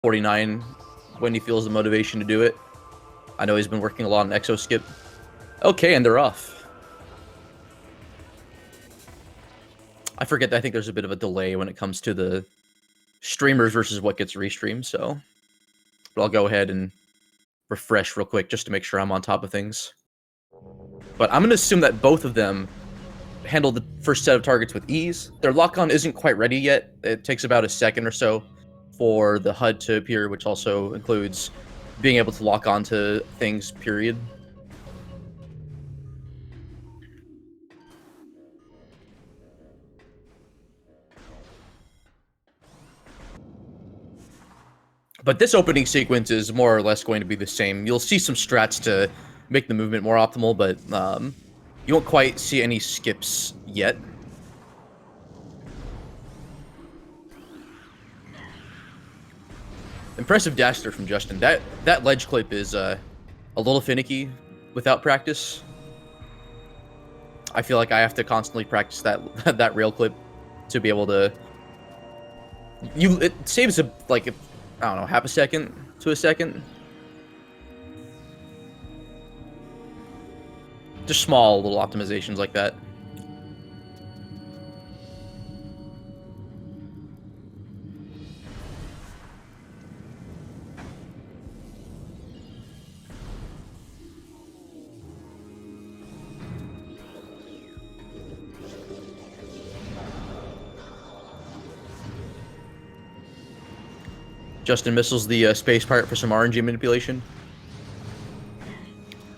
49 when he feels the motivation to do it. I know he's been working a lot on exo skip. Okay, and they're off. I forget that I think there's a bit of a delay when it comes to the streamers versus what gets restreamed, so... But I'll go ahead and refresh real quick just to make sure I'm on top of things. But I'm going to assume that both of them handle the first set of targets with ease. Their lock-on isn't quite ready yet. It takes about a second or so for the HUD to appear, which also includes being able to lock onto things, period. But this opening sequence is more or less going to be the same. You'll see some strats to make the movement more optimal, but you won't quite see any skips yet. Impressive dash there from Justin. That ledge clip is a little finicky without practice. I feel like I have to constantly practice that rail clip to be able to... It saves I don't know, half a second to a second. Just small little optimizations like that. Justin missiles the space pirate for some RNG manipulation.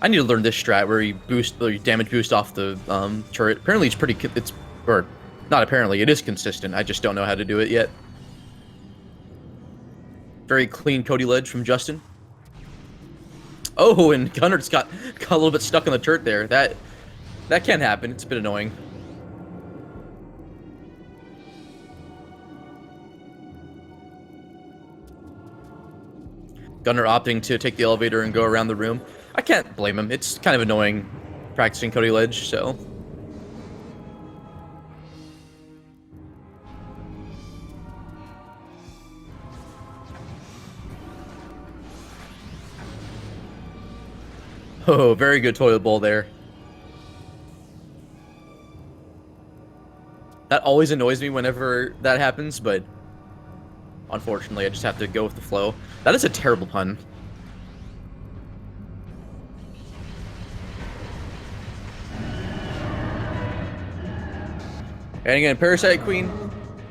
I need to learn this strat where you damage boost off the turret. Apparently it's or not apparently, it is consistent. I just don't know how to do it yet. Very clean Cody ledge from Justin. Oh, and Gunert's got a little bit stuck on the turret there. That can happen. It's a bit annoying. Gunner opting to take the elevator and go around the room. I can't blame him. It's kind of annoying practicing Cody ledge, so... Oh, very good toilet bowl there. That always annoys me whenever that happens, but... Unfortunately, I just have to go with the flow. That is a terrible pun. And again, Parasite Queen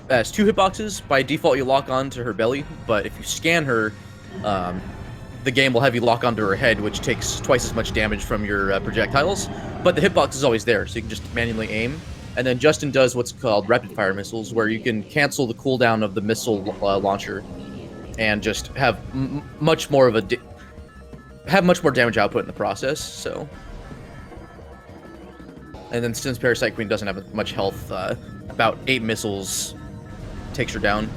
has 2 hitboxes. By default, you lock on to her belly, but if you scan her, the game will have you lock onto her head, which takes twice as much damage from your projectiles. But the hitbox is always there, so you can just manually aim. And then Justin does what's called rapid-fire missiles, where you can cancel the cooldown of the missile launcher and just have much more damage output in the process. So, and then since Parasite Queen doesn't have much health, about 8 missiles takes her down.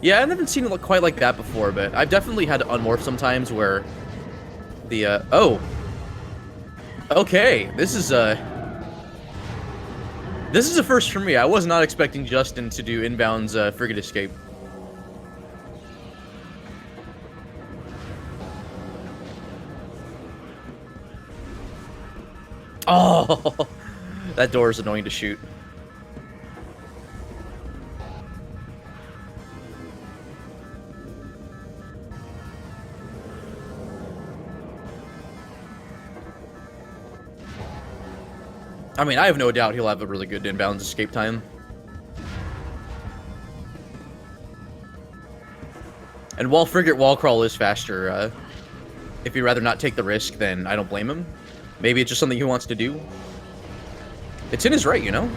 Yeah, I haven't seen it look quite like that before, but I've definitely had to unmorph sometimes where the oh. Okay, this is a first for me. I was not expecting Justin to do inbounds frigate escape. Oh, that door is annoying to shoot. I mean, I have no doubt he'll have a really good inbounds escape time. And while Frigate Wall Crawl is faster, if he'd rather not take the risk, then I don't blame him. Maybe it's just something he wants to do. It's in his right, you know?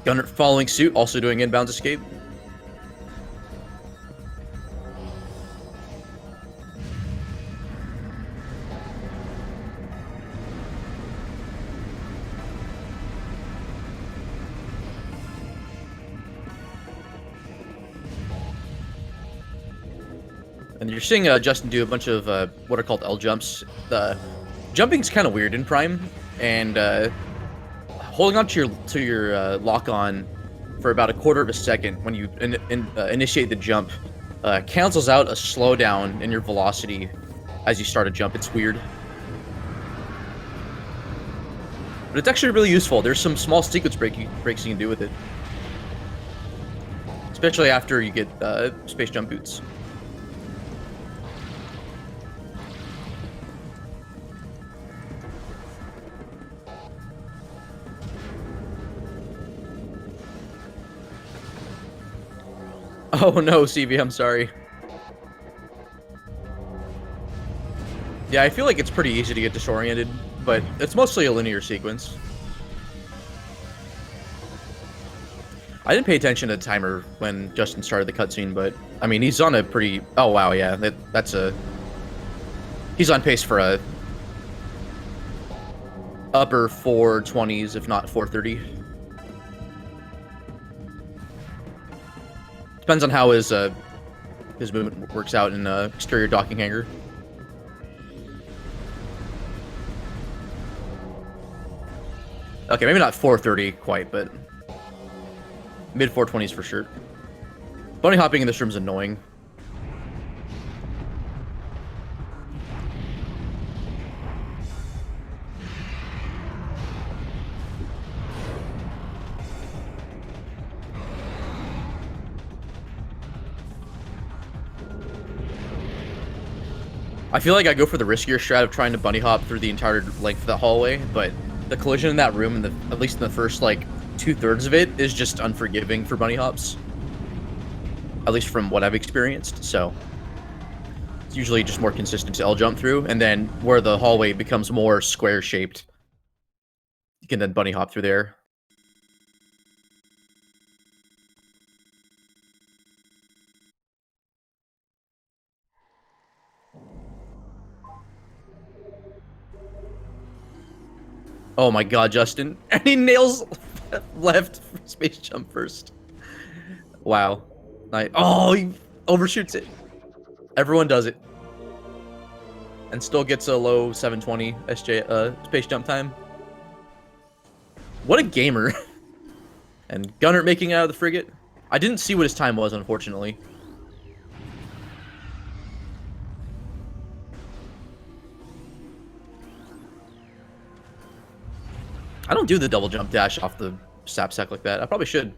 Gunner following suit, also doing inbounds escape. And you're seeing Justin do a bunch of what are called L jumps. The jumping's kind of weird in Prime, and holding on to your lock on for about a quarter of a second when you initiate the jump cancels out a slowdown in your velocity as you start a jump. It's weird, but it's actually really useful. There's some small sequence breaks you can do with it, especially after you get space jump boots. Oh no, CV, I'm sorry. Yeah, I feel like it's pretty easy to get disoriented, but it's mostly a linear sequence. I didn't pay attention to the timer when Justin started the cutscene, but I mean, he's on a pretty... Oh wow, yeah, that's a... He's on pace for a upper 420s, if not 430. Depends on how his movement works out in exterior docking hangar. Okay, maybe not 430 quite, but mid 420s for sure. Bunny hopping in this room is annoying. I feel like I go for the riskier strat of trying to bunny hop through the entire length of that hallway, but the collision in that room, at least in the first, like, 2/3 of it, is just unforgiving for bunny hops. At least from what I've experienced, so... It's usually just more consistent to L jump through, and then where the hallway becomes more square-shaped, you can then bunny hop through there. Oh my god, Justin. And he nails left space jump first. Wow. Oh, he overshoots it. Everyone does it. And still gets a low 720 space jump time. What a gamer. And Gunert making it out of the frigate. I didn't see what his time was, unfortunately. I don't do the double jump dash off the sapsack like that. I probably should.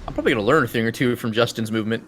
I'm probably going to learn a thing or two from Justin's movement.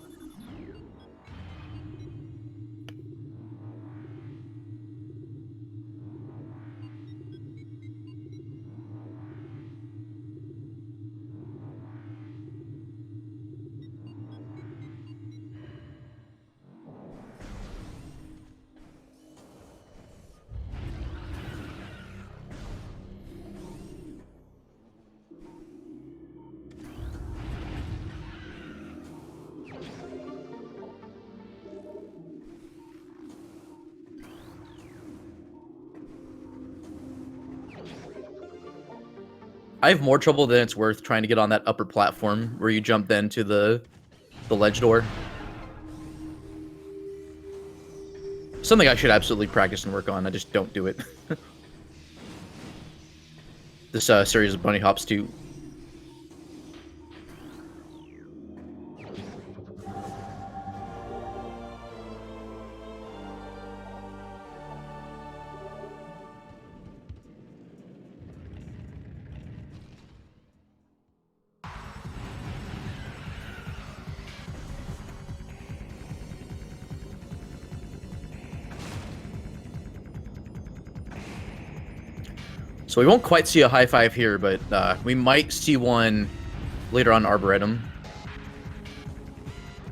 I have more trouble than it's worth trying to get on that upper platform where you jump then to the ledge door. Something I should absolutely practice and work on. I just don't do it. This series of bunny hops too. So we won't quite see a high five here, but we might see one later on Arboretum.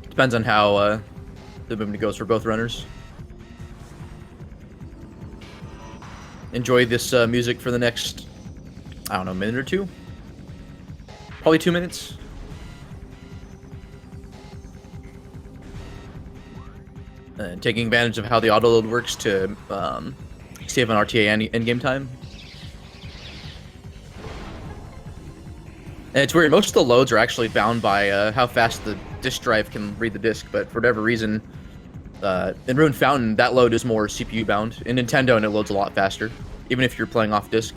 Depends on how the movement goes for both runners. Enjoy this music for the next, I don't know, minute or two? Probably 2 minutes. Taking advantage of how the auto load works to save on RTA endgame time. And it's weird, most of the loads are actually bound by how fast the disk drive can read the disk, but for whatever reason, In Rune Fountain, that load is more CPU bound. In Nintendo, and it loads a lot faster, even if you're playing off disk.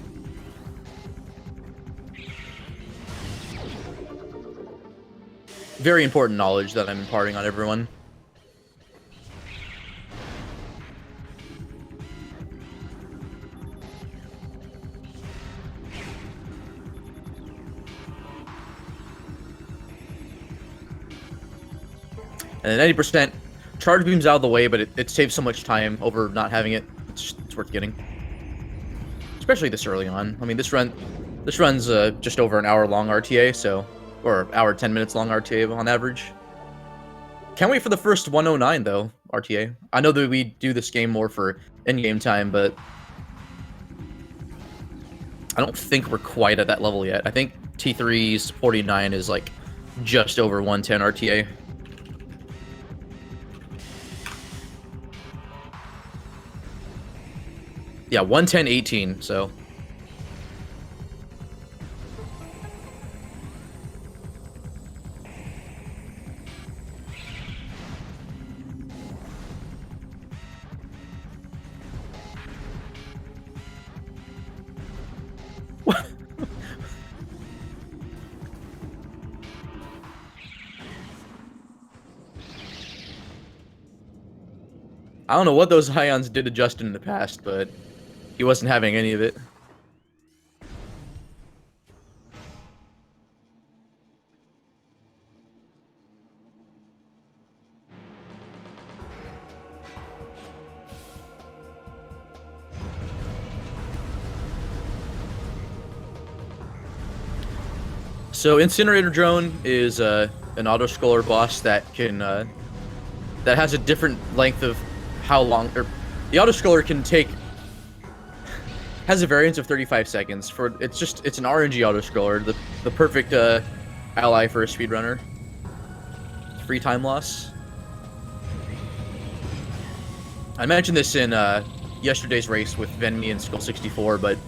Very important knowledge that I'm imparting on everyone. And then 90%, charge beam's out of the way, but it saves so much time over not having it. It's worth getting. Especially this early on. I mean, this runs just over an hour-long RTA, so... Or hour, 10 minutes long RTA on average. Can't wait for the first 109, though, RTA. I know that we do this game more for in-game time, but... I don't think we're quite at that level yet. I think T3's 49 is, like, just over 110 RTA. Yeah, 110.18, so... I don't know what those ions did to Justin in the past, but he wasn't having any of it. So Incinerator Drone is an auto-scroller boss that can that has a different length of how long, or the auto-scroller can take, has a variance of 35 seconds. It's an RNG auto-scroller, the perfect ally for a speedrunner. Free time loss. I mentioned this in yesterday's race with Venmi and Skull64, but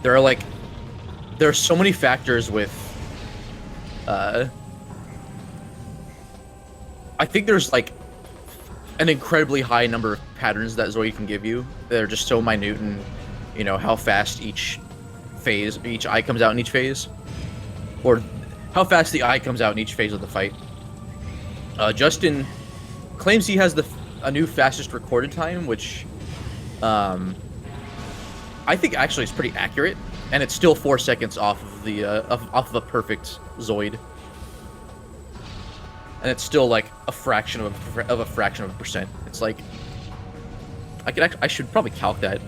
there are so many factors with I think there's like an incredibly high number of patterns that Zoid can give you. They're just so minute, and you know how fast each eye comes out in each phase, or how fast the eye comes out in each phase of the fight. Justin claims he has a new fastest recorded time, which I think actually is pretty accurate, and it's still 4 seconds off of the off of a perfect Zoid. And it's still like a fraction of a fraction of a percent. It's like I should probably calc that.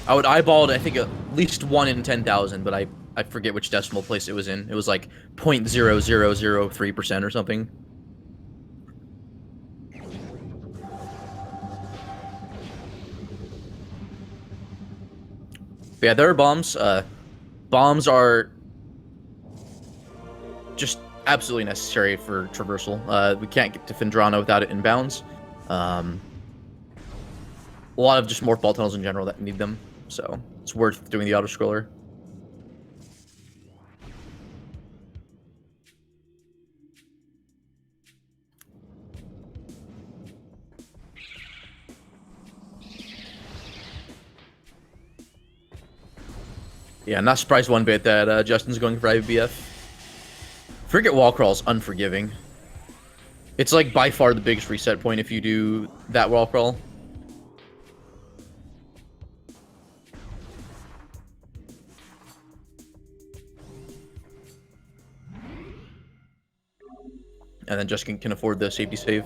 I would eyeball it, I think at least 1 in 10,000, but I forget which decimal place it was in. It was like 0.0003% or something. But yeah, there are bombs. Bombs are just absolutely necessary for traversal. We can't get to Findrano without it in bounds. A lot of just morph ball tunnels in general that need them, so it's worth doing the auto-scroller. Yeah, not surprised one bit that Justin's going for IBF. Frigate wall crawl's unforgiving. It's like by far the biggest reset point if you do that wall crawl. And then Justin can afford the safety save.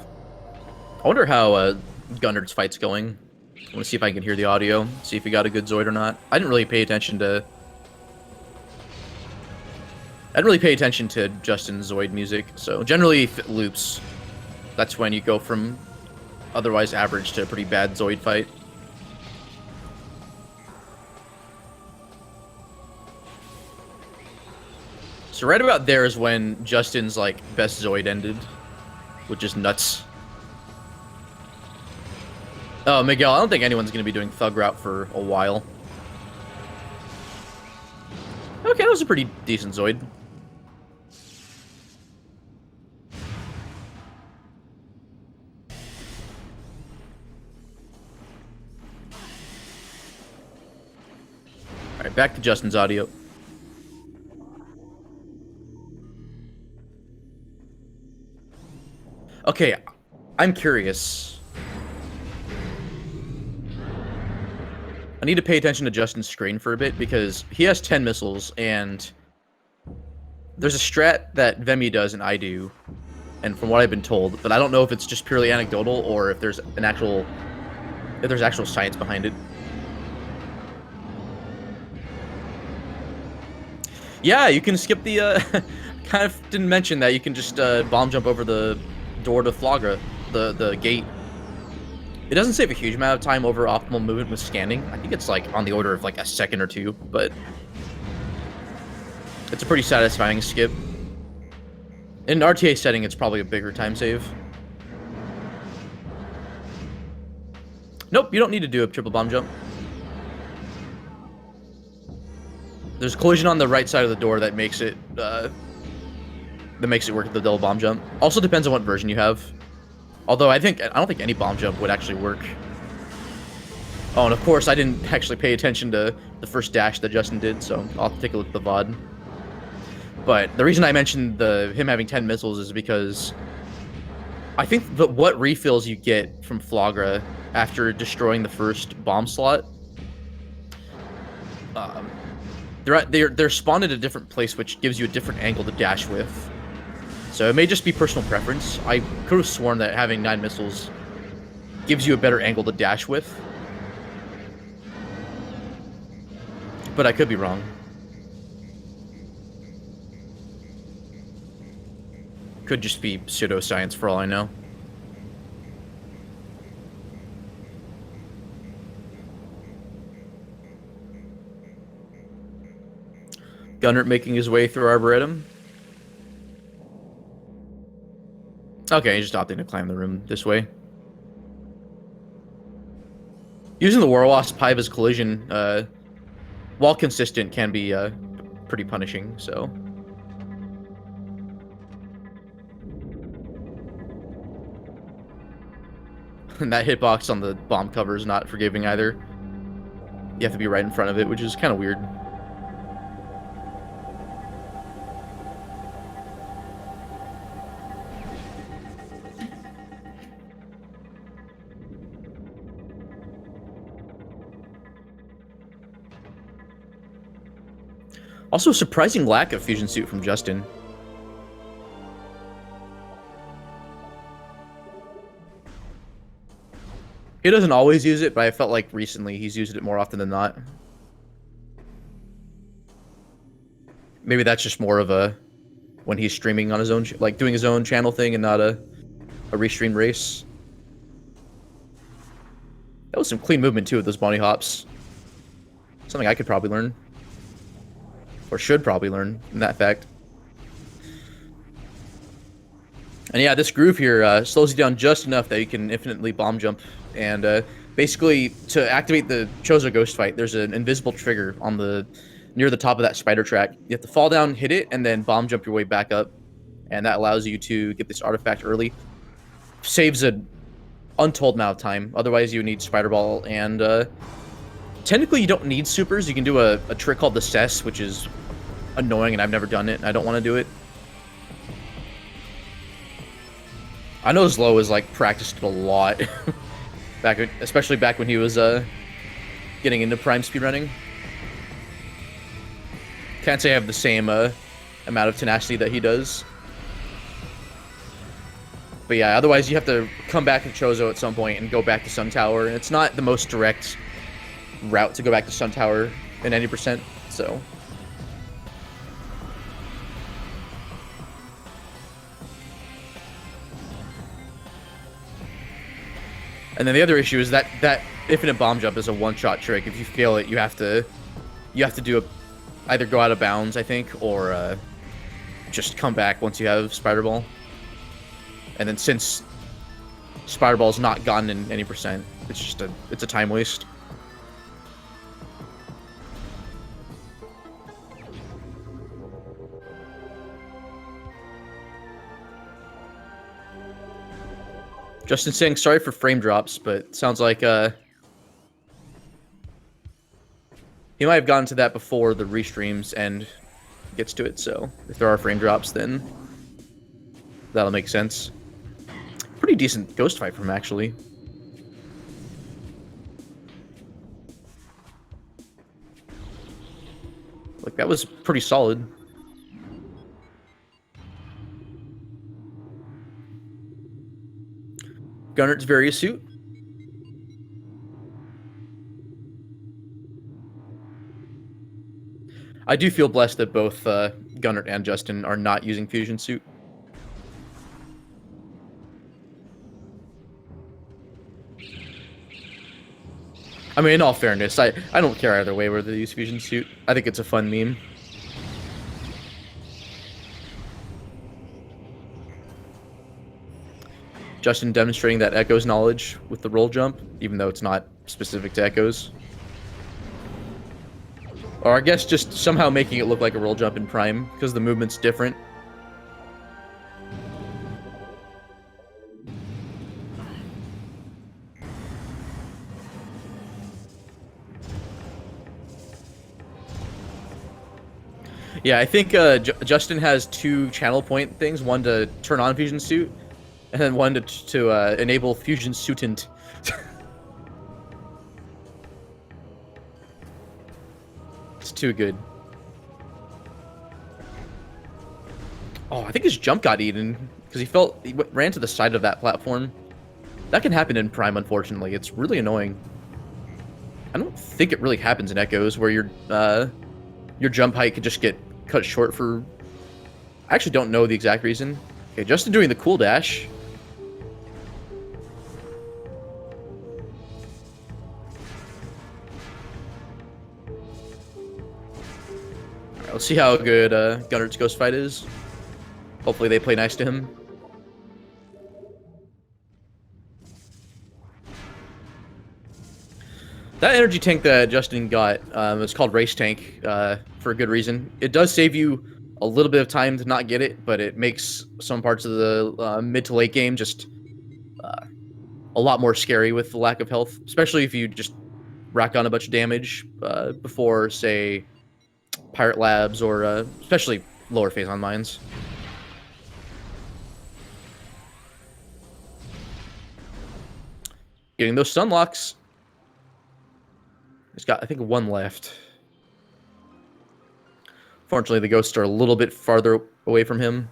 I wonder how Gunert's fight's going. I want to see if I can hear the audio, see if he got a good Zoid or not. I didn't really pay attention to Justin's Zoid music, so generally if it loops, that's when you go from otherwise average to a pretty bad Zoid fight. So right about there is when Justin's like best Zoid ended, which is nuts. Oh, Miguel, I don't think anyone's going to be doing Thug Route for a while. Okay, that was a pretty decent Zoid. Back to Justin's audio. Okay, I'm curious. I need to pay attention to Justin's screen for a bit because he has 10 missiles and there's a strat that Vemi does and I do, and from what I've been told, but I don't know if it's just purely anecdotal or if there's actual science behind it. Yeah, you can skip the kind of didn't mention that you can just bomb jump over the door to Flagra, the gate. It doesn't save a huge amount of time over optimal movement with scanning. I think it's like on the order of like a second or two, but it's a pretty satisfying skip. In an RTA setting, it's probably a bigger time save. Nope, you don't need to do a triple bomb jump. There's collision on the right side of the door that makes it work with the double bomb jump. Also depends on what version you have. Although I don't think any bomb jump would actually work. Oh, and of course I didn't actually pay attention to the first dash that Justin did, so I'll take a look at the VOD. But the reason I mentioned him having 10 missiles is because I think what refills you get from Flagra after destroying the first bomb slot, they're spawned at a different place, which gives you a different angle to dash with. So it may just be personal preference. I could have sworn that having 9 missiles gives you a better angle to dash with, but I could be wrong. Could just be pseudoscience for all I know. Gunert making his way through Arboretum. Okay, he's just opting to climb the room this way. Using the Warwasp Hive as collision, while consistent, can be pretty punishing, so. And that hitbox on the bomb cover is not forgiving either. You have to be right in front of it, which is kind of weird. Also, surprising lack of fusion suit from Justin. He doesn't always use it, but I felt like recently he's used it more often than not. Maybe that's just more of a when he's streaming on his own, like doing his own channel thing and not a restreamed race. That was some clean movement too with those bunny hops. Something I could probably learn. Or should probably learn, in that fact. And yeah, this groove here slows you down just enough that you can infinitely bomb jump. And basically, to activate the Chozo Ghost Fight, there's an invisible trigger on near the top of that spider track. You have to fall down, hit it, and then bomb jump your way back up. And that allows you to get this artifact early. Saves an untold amount of time. Otherwise, you would need Spider Ball. And technically, you don't need supers. You can do a trick called the Cess, which is annoying, and I've never done it, and I don't want to do it. I know Zlo is like practiced a lot, especially back when he was getting into prime speedrunning. Can't say I have the same amount of tenacity that he does. But yeah, otherwise you have to come back to Chozo at some point and go back to Sun Tower, and it's not the most direct route to go back to Sun Tower in any percent, so. And then the other issue is that infinite bomb jump is a one-shot trick. If you fail it, you have to do either go out of bounds, I think, or just come back once you have Spider Ball. And then since Spider Ball is not gone in any percent, it's a time waste. Justin saying sorry for frame drops, but sounds like He might have gotten to that before the restreams and gets to it, so if there are frame drops, then that'll make sense. Pretty decent ghost fight from him, actually. Like, that was pretty solid. Gunert's various suit. I do feel blessed that both Gunert and Justin are not using Fusion Suit. I mean, in all fairness, I don't care either way whether they use Fusion Suit. I think it's a fun meme. Justin demonstrating that Echo's knowledge with the roll jump, even though it's not specific to Echo's. Or I guess just somehow making it look like a roll jump in Prime, because the movement's different. Yeah, I think Justin has two channel point things, one to turn on Fusion Suit, and then one to enable Fusion Suitant. It's too good. Oh, I think his jump got eaten because he ran to the side of that platform. That can happen in Prime, unfortunately. It's really annoying. I don't think it really happens in Echoes where your jump height could just get cut short for... I actually don't know the exact reason. Okay, Justin doing the cool dash. Alright, let's see how good Gunert's ghost fight is. Hopefully they play nice to him. That energy tank that Justin got, it's called Race Tank for a good reason. It does save you a little bit of time to not get it, but it makes some parts of the mid to late game just a lot more scary with the lack of health, especially if you just rack on a bunch of damage before, say, Pirate Labs or especially lower phase on mines. Getting those stun locks. He's got, I think, one left. Fortunately, the ghosts are a little bit farther away from him.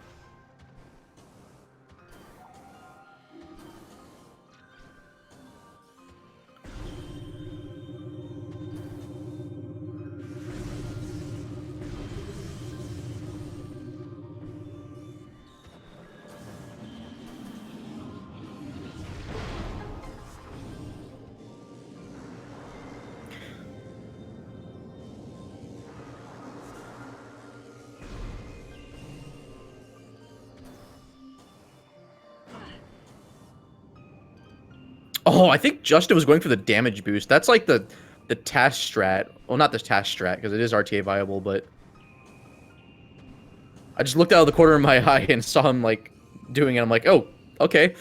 Oh, I think Justin was going for the damage boost. That's like the task strat. Well, not the task strat, because it is RTA viable, but... I just looked out of the corner of my eye and saw him, like, doing it. I'm like, oh, okay.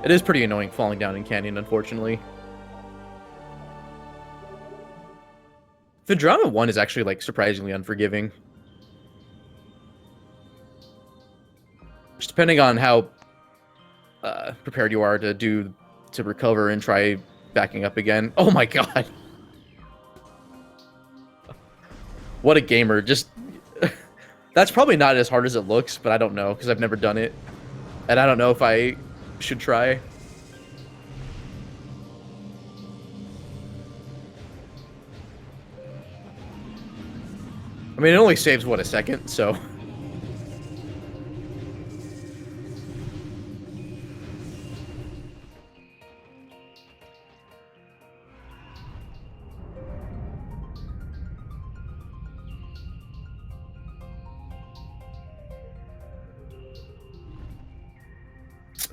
It is pretty annoying falling down in Canyon, unfortunately. The Drama 1 is actually, like, surprisingly unforgiving. Just depending on how prepared you are to recover and try backing up again. Oh my god. What a gamer. Just... That's probably not as hard as it looks, but I don't know, because I've never done it. And I don't know if I should try. I mean, it only saves, what, a second, so...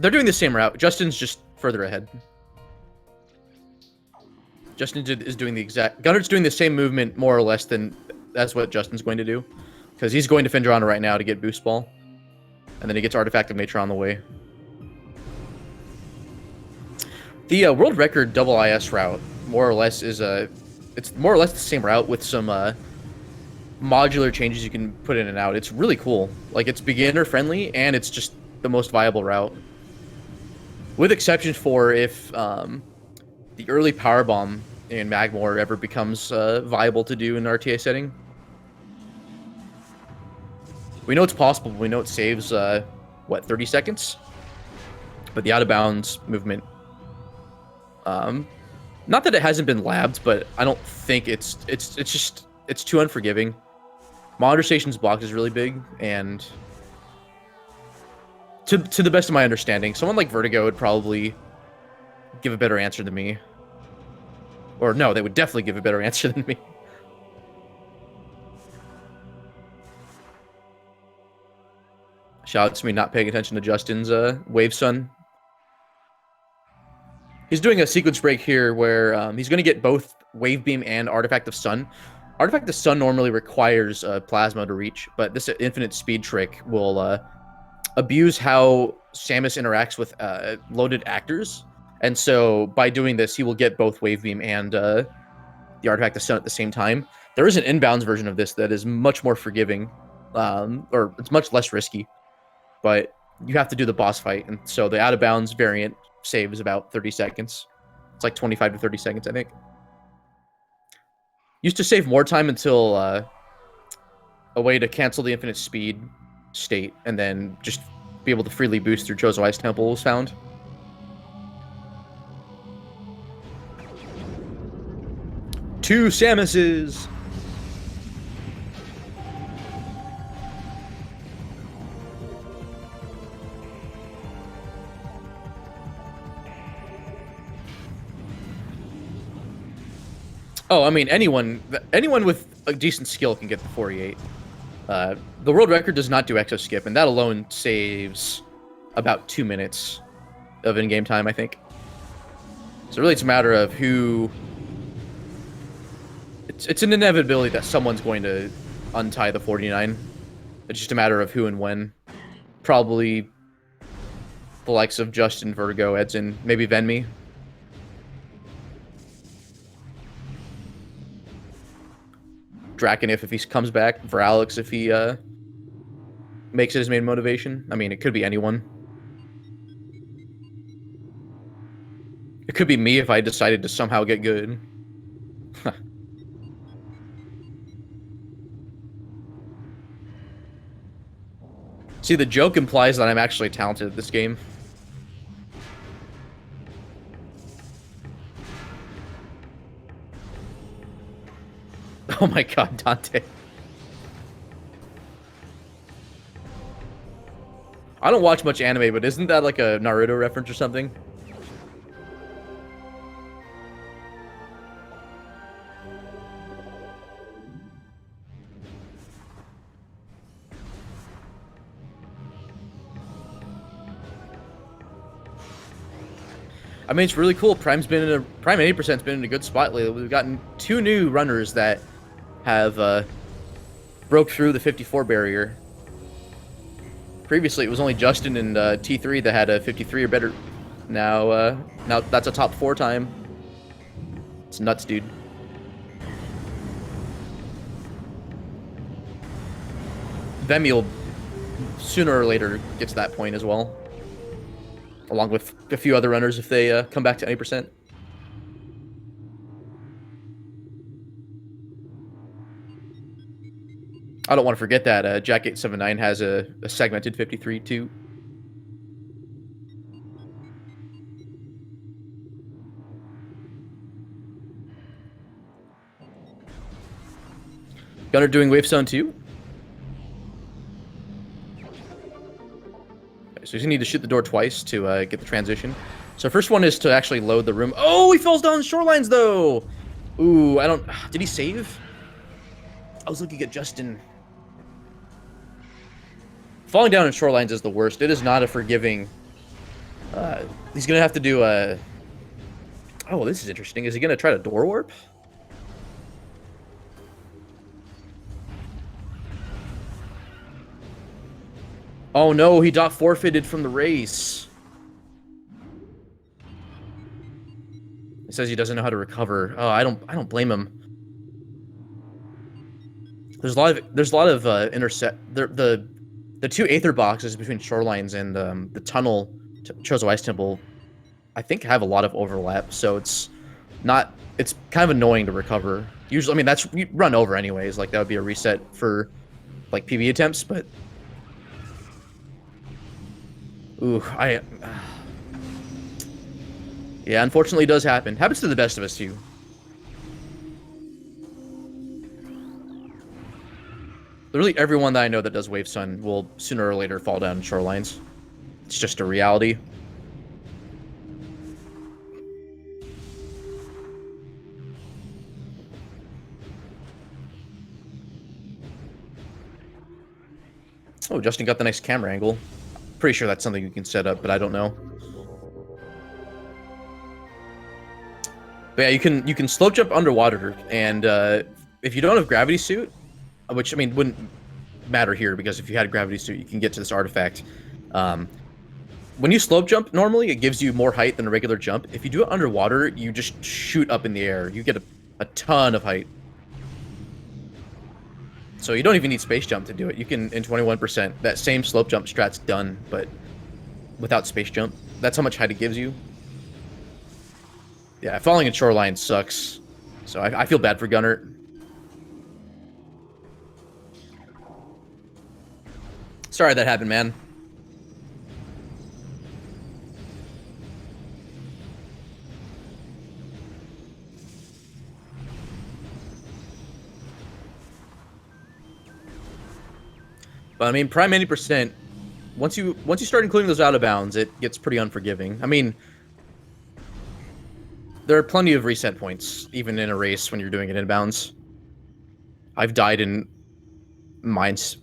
They're doing the same route. Justin's just further ahead. Justin is doing the exact... Gunert's doing the same movement, more or less, than that's what Justin's going to do. Because he's going to Findrana right now to get Boost Ball. And then he gets Artifact of Nature on the way. The world record double IS route, more or less, is it's more or less the same route with some modular changes you can put in and out. It's really cool. Like, it's beginner friendly, and it's just the most viable route. With exception for if the early power bomb in Magmore ever becomes viable to do in an RTA setting. We know it's possible. We know it saves, what, 30 seconds? But the out-of-bounds movement... not that it hasn't been labbed, but I don't think it's too unforgiving. Monitor Station's block is really big, and... To the best of my understanding, someone like Vertigo would probably give a better answer than me. Or no, they would definitely give a better answer than me. Shout out to me not paying attention to Justin's Wave Sun. He's doing a sequence break here where he's going to get both Wave Beam and Artifact of Sun. Artifact of Sun normally requires Plasma to reach, but this infinite speed trick will abuse how Samus interacts with loaded actors. And so by doing this, he will get both Wave Beam and the Artifact of Sun at the same time. There is an inbounds version of this that is much more forgiving, or it's much less risky, but you have to do the boss fight. And so the out-of-bounds variant saves about 30 seconds. It's like 25 to 30 seconds, I think. Used to save more time until a way to cancel the infinite speed state and then just be able to freely boost through Chozo Ice Temple was found. Two Samuses! Oh, I mean, anyone with a decent skill can get the 48. The world record does not do exo skip, and that alone saves about 2 minutes of in-game time, I think. So really, it's a matter of who. It's an inevitability that someone's going to untie the 49. It's just a matter of who and when. Probably the likes of Justin, Vertigo, Edson, maybe Venmi. Draken if he comes back, for Alex if he makes it his main motivation. I mean, it could be anyone. It could be me if I decided to somehow get good. See, the joke implies that I'm actually talented at this game. Oh my god, Dante. I don't watch much anime, but isn't that like a Naruto reference or something? I mean, it's really cool. Prime 80%'s been in a good spot lately. We've gotten 2 new runners that have broke through the 54 barrier. Previously, it was only Justin and T3 that had a 53 or better. Now that's a top 4 time. It's nuts, dude. Vemiel sooner or later gets to that point as well, along with a few other runners if they come back to 80%. I don't want to forget that Jack879 has a segmented 53 too. Gunner doing Wave Zone 2. Okay, so he's gonna need to shoot the door twice to get the transition. So first one is to actually load the room. Oh, he falls down shorelines though. Ooh, I don't. Did he save? I was looking at Justin. Falling down in shorelines is the worst. It is not a forgiving. He's gonna have to do a. Oh, this is interesting. Is he gonna try to door warp? Oh no, he got forfeited from the race. says he doesn't know how to recover. Oh, I don't blame him. There's a lot of the two Aether boxes between Shorelines and the tunnel Chozo Ice Temple, I think have a lot of overlap, so it's kind of annoying to recover. Usually, I mean, that's you run over anyways, like that would be a reset for like PB attempts, but ooh, yeah, unfortunately it does happen. Happens to the best of us too. Literally everyone that I know that does Wave Sun will sooner or later fall down Shorelines. It's just a reality. Oh, Justin got the nice camera angle. Pretty sure that's something you can set up, but I don't know. But yeah, you can slope jump underwater, and if you don't have gravity suit, which I mean wouldn't matter here because if you had gravity suit, you can get to this artifact. When you slope jump, normally it gives you more height than a regular jump. If you do it underwater, you just shoot up in the air. You get a ton of height. So you don't even need space jump to do it. You can, in 21%, that same slope jump strat's done, but without space jump. That's how much height it gives you. Yeah, falling in Shoreline sucks. So I feel bad for Gunert. Sorry that happened, man. But I mean, prime 80%. Once you start including those out of bounds, it gets pretty unforgiving. I mean, there are plenty of reset points, even in a race when you're doing it inbounds. I've died in mines,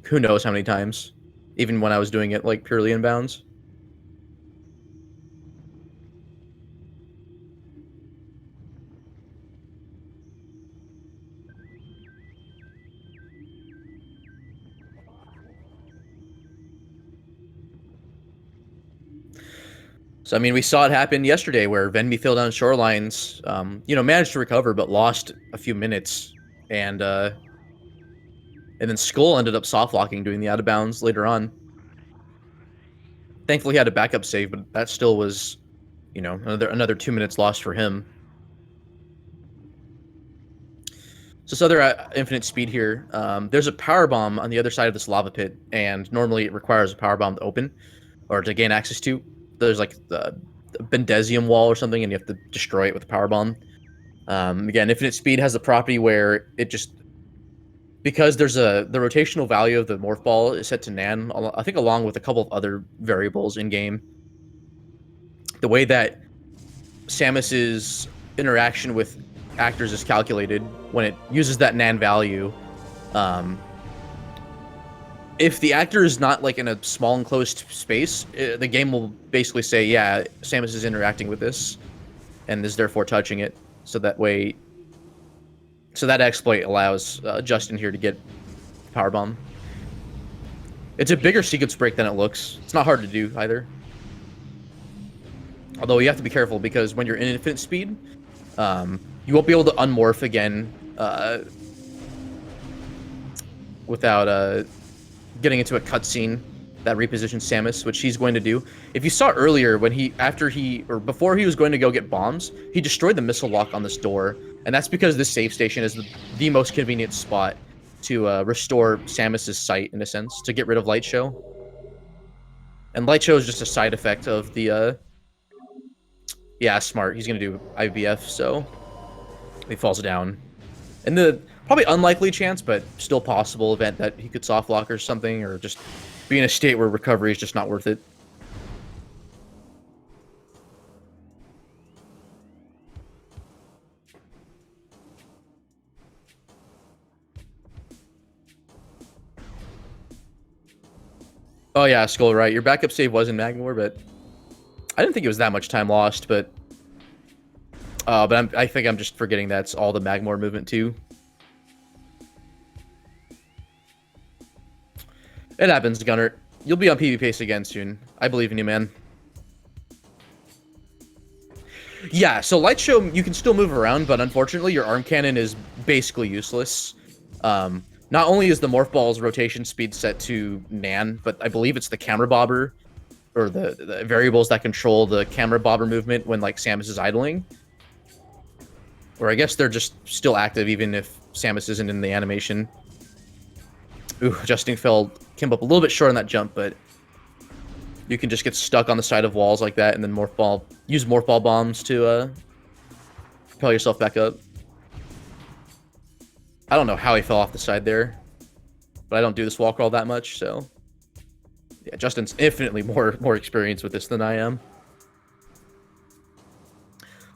who knows how many times, even when I was doing it like purely inbounds. So, I mean, we saw it happen yesterday where Venby fell down Shorelines, managed to recover, but lost a few minutes. And then Skull ended up soft locking, doing the out of bounds later on. Thankfully, he had a backup save, but that still was, another 2 minutes lost for him. So this other infinite speed here, there's a power bomb on the other side of this lava pit, and normally it requires a power bomb to open, or to gain access to. There's like the Bendezium wall or something, and you have to destroy it with a power bomb. Again, infinite speed has the property where it just, because there's the rotational value of the morph ball is set to nan, I think along with a couple of other variables in game. The way that Samus's interaction with actors is calculated when it uses that nan value, if the actor is not like in a small enclosed space, the game will basically say, yeah, Samus is interacting with this and is therefore touching it. So that way, that exploit allows Justin here to get power bomb. It's a bigger sequence break than it looks. It's not hard to do either. Although you have to be careful because when you're in infinite speed, you won't be able to unmorph again without getting into a cutscene that repositions Samus, which he's going to do. If you saw earlier, when before he was going to go get bombs, he destroyed the missile lock on this door, and that's because this save station is the most convenient spot to restore Samus's sight, in a sense, to get rid of Light Show. And Light Show is just a side effect of the, yeah, smart. He's going to do IVF, so he falls down. And the probably unlikely chance, but still possible event that he could soft lock or something, or just be in a state where recovery is just not worth it. Oh yeah, Skull, right. Your backup save was in Magmor, but I didn't think it was that much time lost, but I think I'm just forgetting that's all the Magmor movement too. It happens, Gunner. You'll be on PvP pace again soon. I believe in you, man. Yeah, so light show, you can still move around, but unfortunately your arm cannon is basically useless. Not only is the morph ball's rotation speed set to Nan, but I believe it's the camera bobber or the variables that control the camera bobber movement when like Samus is idling. Or I guess they're just still active even if Samus isn't in the animation. Ooh, Justin came up a little bit short on that jump, but you can just get stuck on the side of walls like that and then use morph ball bombs to propel yourself back up. I don't know how he fell off the side there, but I don't do this wall crawl that much, so yeah, Justin's infinitely more experienced with this than I am.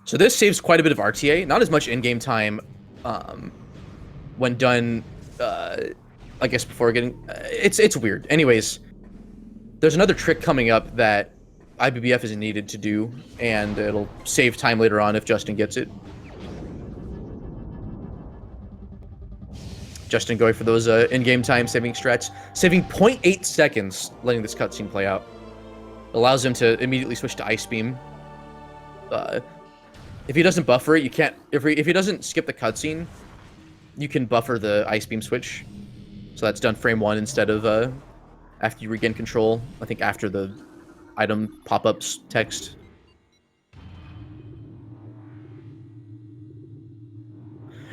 So this saves quite a bit of RTA, not as much in-game time when done, I guess before getting... it's weird. Anyways, there's another trick coming up that IBBF is needed to do, and it'll save time later on if Justin gets it. Justin going for those in-game time saving strats. Saving 0.8 seconds letting this cutscene play out. Allows him to immediately switch to Ice Beam. If he doesn't buffer it, you can't... If he doesn't skip the cutscene, you can buffer the Ice Beam switch. So that's done frame 1 instead of after you regain control. I think after the item pop-ups text.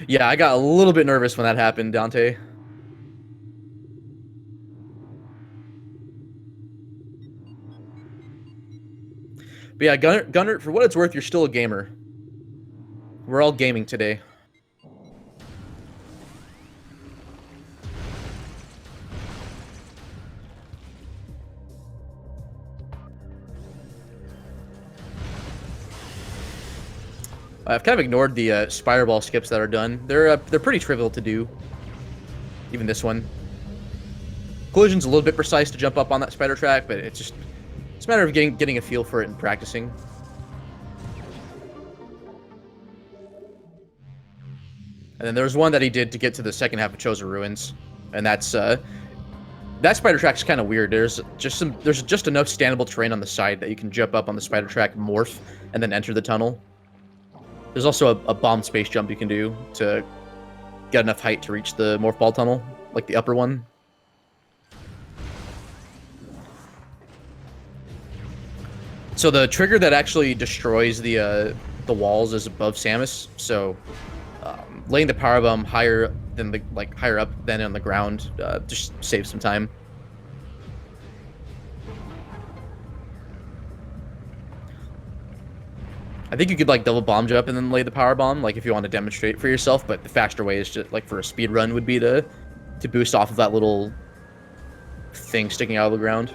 Yeah, I got a little bit nervous when that happened, Dante. But yeah, Gunert, for what it's worth, you're still a gamer. We're all gaming today. I've kind of ignored the spider ball skips that are done. They're pretty trivial to do. Even this one. Collision's a little bit precise to jump up on that spider track, but it's a matter of getting a feel for it and practicing. And then there's one that he did to get to the second half of Chosen Ruins, and that's that spider track's kind of weird. There's just enough standable terrain on the side that you can jump up on the spider track, morph, and then enter the tunnel. There's also a bomb space jump you can do to get enough height to reach the morph ball tunnel, like the upper one. So the trigger that actually destroys the walls is above Samus. So laying the power bomb higher up than on the ground just saves some time. I think you could like double bomb jump and then lay the power bomb, like if you want to demonstrate for yourself. But the faster way is just like for a speed run would be to boost off of that little thing sticking out of the ground.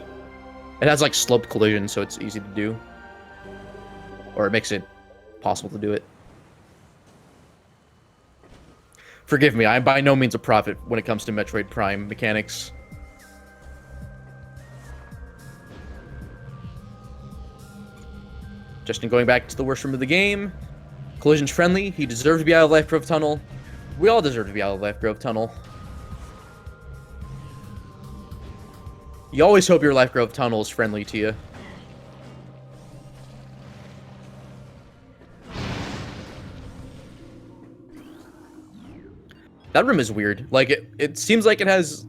It has like sloped collision, so it's easy to do, or it makes it possible to do it. Forgive me, I'm by no means a prophet when it comes to Metroid Prime mechanics. Justin going back to the worst room of the game. Collision's friendly. He deserved to be out of Life Grove Tunnel. We all deserve to be out of Life Grove Tunnel. You always hope your Life Grove Tunnel is friendly to you. That room is weird. Like, it seems like it has...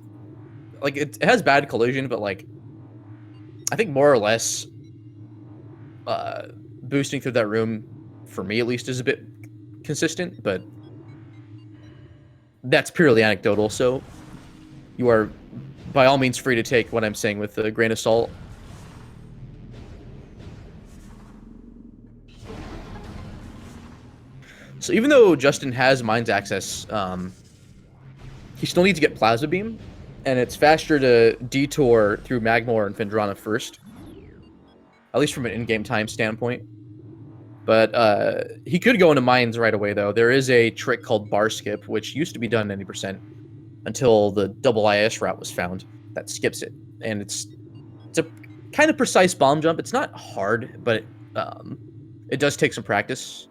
Like, it has bad collision, but, like... I think more or less... boosting through that room, for me at least, is a bit consistent, but... That's purely anecdotal, so... You are, by all means, free to take what I'm saying with a grain of salt. So even though Justin has Mind's Access, he still needs to get Plasma Beam, and it's faster to detour through Magmor and Phendrana first. At least from an in-game time standpoint. But he could go into Mines right away, though. There is a trick called Bar Skip, which used to be done 90% until the double IS route was found that skips it. And it's a kind of precise bomb jump. It's not hard, but it does take some practice.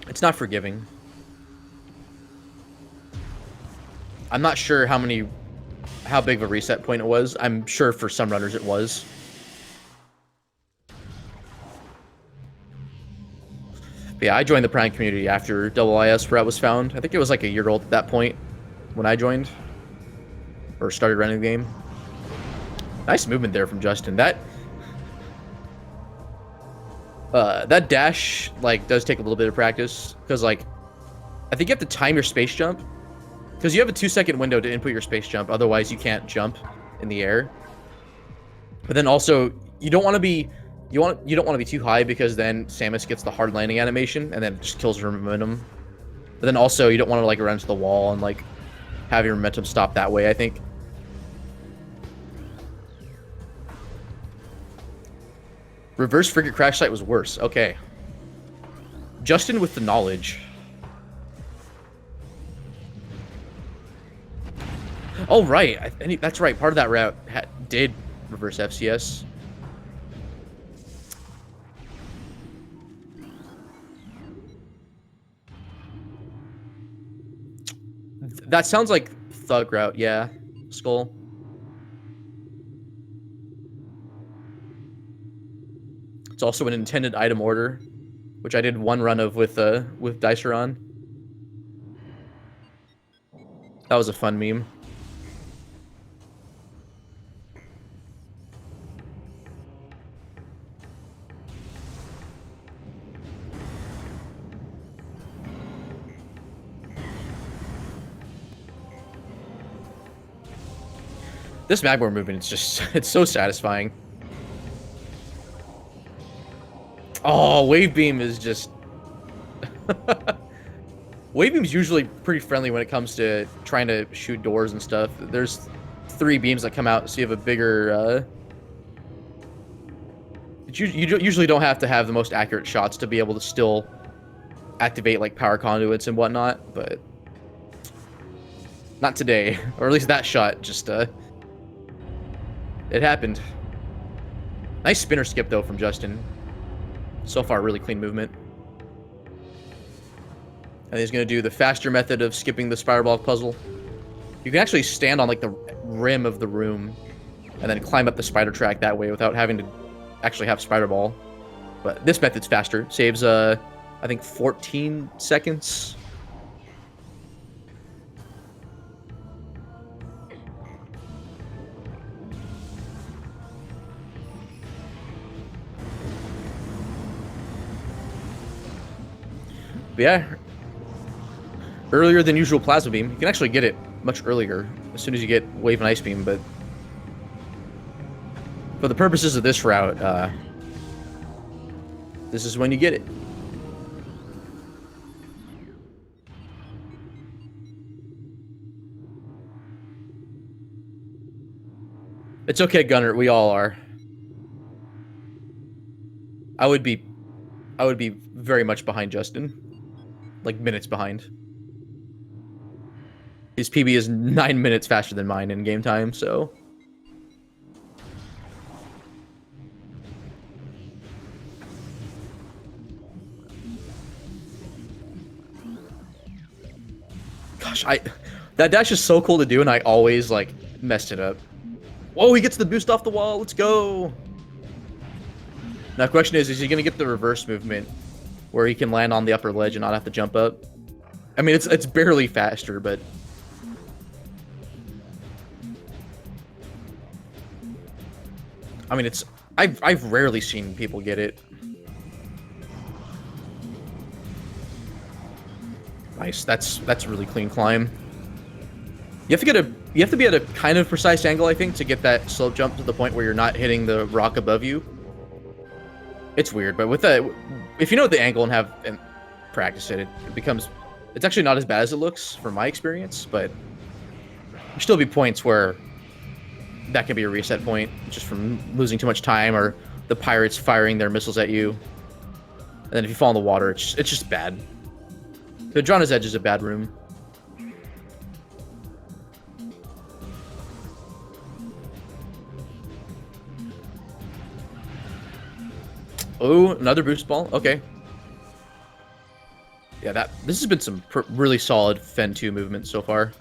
It's not forgiving. I'm not sure how big of a reset point it was. I'm sure for some runners it was. But yeah, I joined the Prime community after IIS route was found. I think it was like a year old at that point when I joined. Or started running the game. Nice movement there from Justin. That dash, like, does take a little bit of practice. Because, like, I think you have to time your space jump. Because you have a 2-second window to input your space jump. Otherwise, you can't jump in the air. But then also, you don't want to be... You don't want to be too high because then Samus gets the hard landing animation and then it just kills her momentum. But then also you don't want to like run into the wall and like have your momentum stop that way, I think. Reverse frigate crash site was worse. Okay. Justin with the knowledge. Oh, right. That's right. Part of that route did reverse FCS. That sounds like thug route, yeah. Skull. It's also an intended item order, which I did one run of with Diceron. That was a fun meme. This Magmore movement, it's just, it's so satisfying. Oh, Wave Beam is just... Wave Beam's usually pretty friendly when it comes to trying to shoot doors and stuff. There's 3 beams that come out, so you have a bigger... You usually don't have to have the most accurate shots to be able to still activate, like, power conduits and whatnot, but... Not today. Or at least that shot just, It happened. Nice spinner skip, though, from Justin. So far, really clean movement. And he's going to do the faster method of skipping the spiral ball puzzle. You can actually stand on, like, the rim of the room and then climb up the spider track that way without having to actually have spider ball. But this method's faster. Saves, I think, 14 seconds. But yeah, earlier than usual plasma beam. You can actually get it much earlier as soon as you get wave and ice beam, but for the purposes of this route, this is when you get it. It's okay, Gunner. We all are. I would be very much behind Justin. Like, minutes behind. His PB is 9 minutes faster than mine in game time, so... Gosh, that dash is so cool to do, and I always, like, messed it up. Whoa, he gets the boost off the wall! Let's go! Now, the question is he going to get the reverse movement where he can land on the upper ledge and not have to jump up? I mean, it's barely faster, but... I mean, it's... I've rarely seen people get it. Nice. That's a really clean climb. You have to be at a kind of precise angle, I think, to get that slope jump to the point where you're not hitting the rock above you. It's weird, but with that, if you know the angle and practice it, it's actually not as bad as it looks from my experience, but there'll still be points where that could be a reset point just from losing too much time or the pirates firing their missiles at you. And then if you fall in the water, it's just bad. The Adrana's Edge is a bad room. Oh, another boost ball. Okay. Yeah, this has been some really solid Fen 2 movement so far.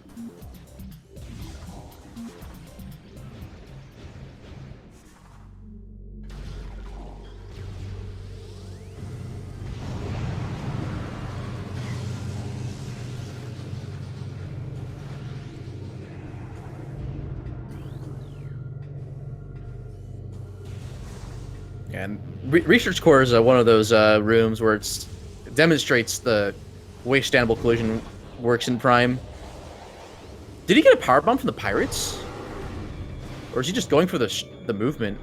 And research core is one of those rooms where it demonstrates the way standable collision works in Prime. Did he get a power bomb from the pirates, or is he just going for the movement?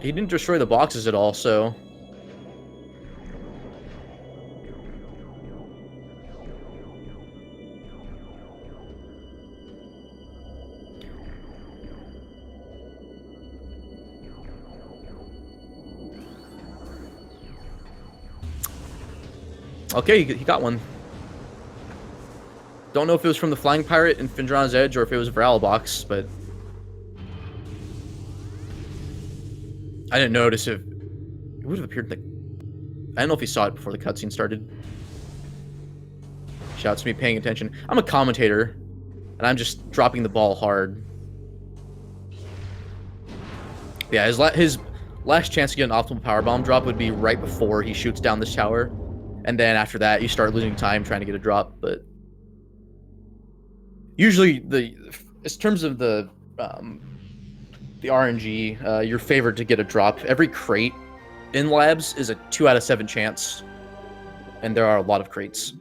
He didn't destroy the boxes at all, so. Okay, he got one. Don't know if it was from the Flying Pirate in Findrana's Edge or if it was a Varal box, but I didn't notice if it would have appeared like. I don't know if he saw it before the cutscene started. Shouts to me paying attention. I'm a commentator, and I'm just dropping the ball hard. Yeah, his last chance to get an optimal power bomb drop would be right before he shoots down this tower. And then after that, you start losing time trying to get a drop. But usually, in terms of the RNG, you're favored to get a drop. Every crate in labs is a 2 out of 7 chance, and there are a lot of crates.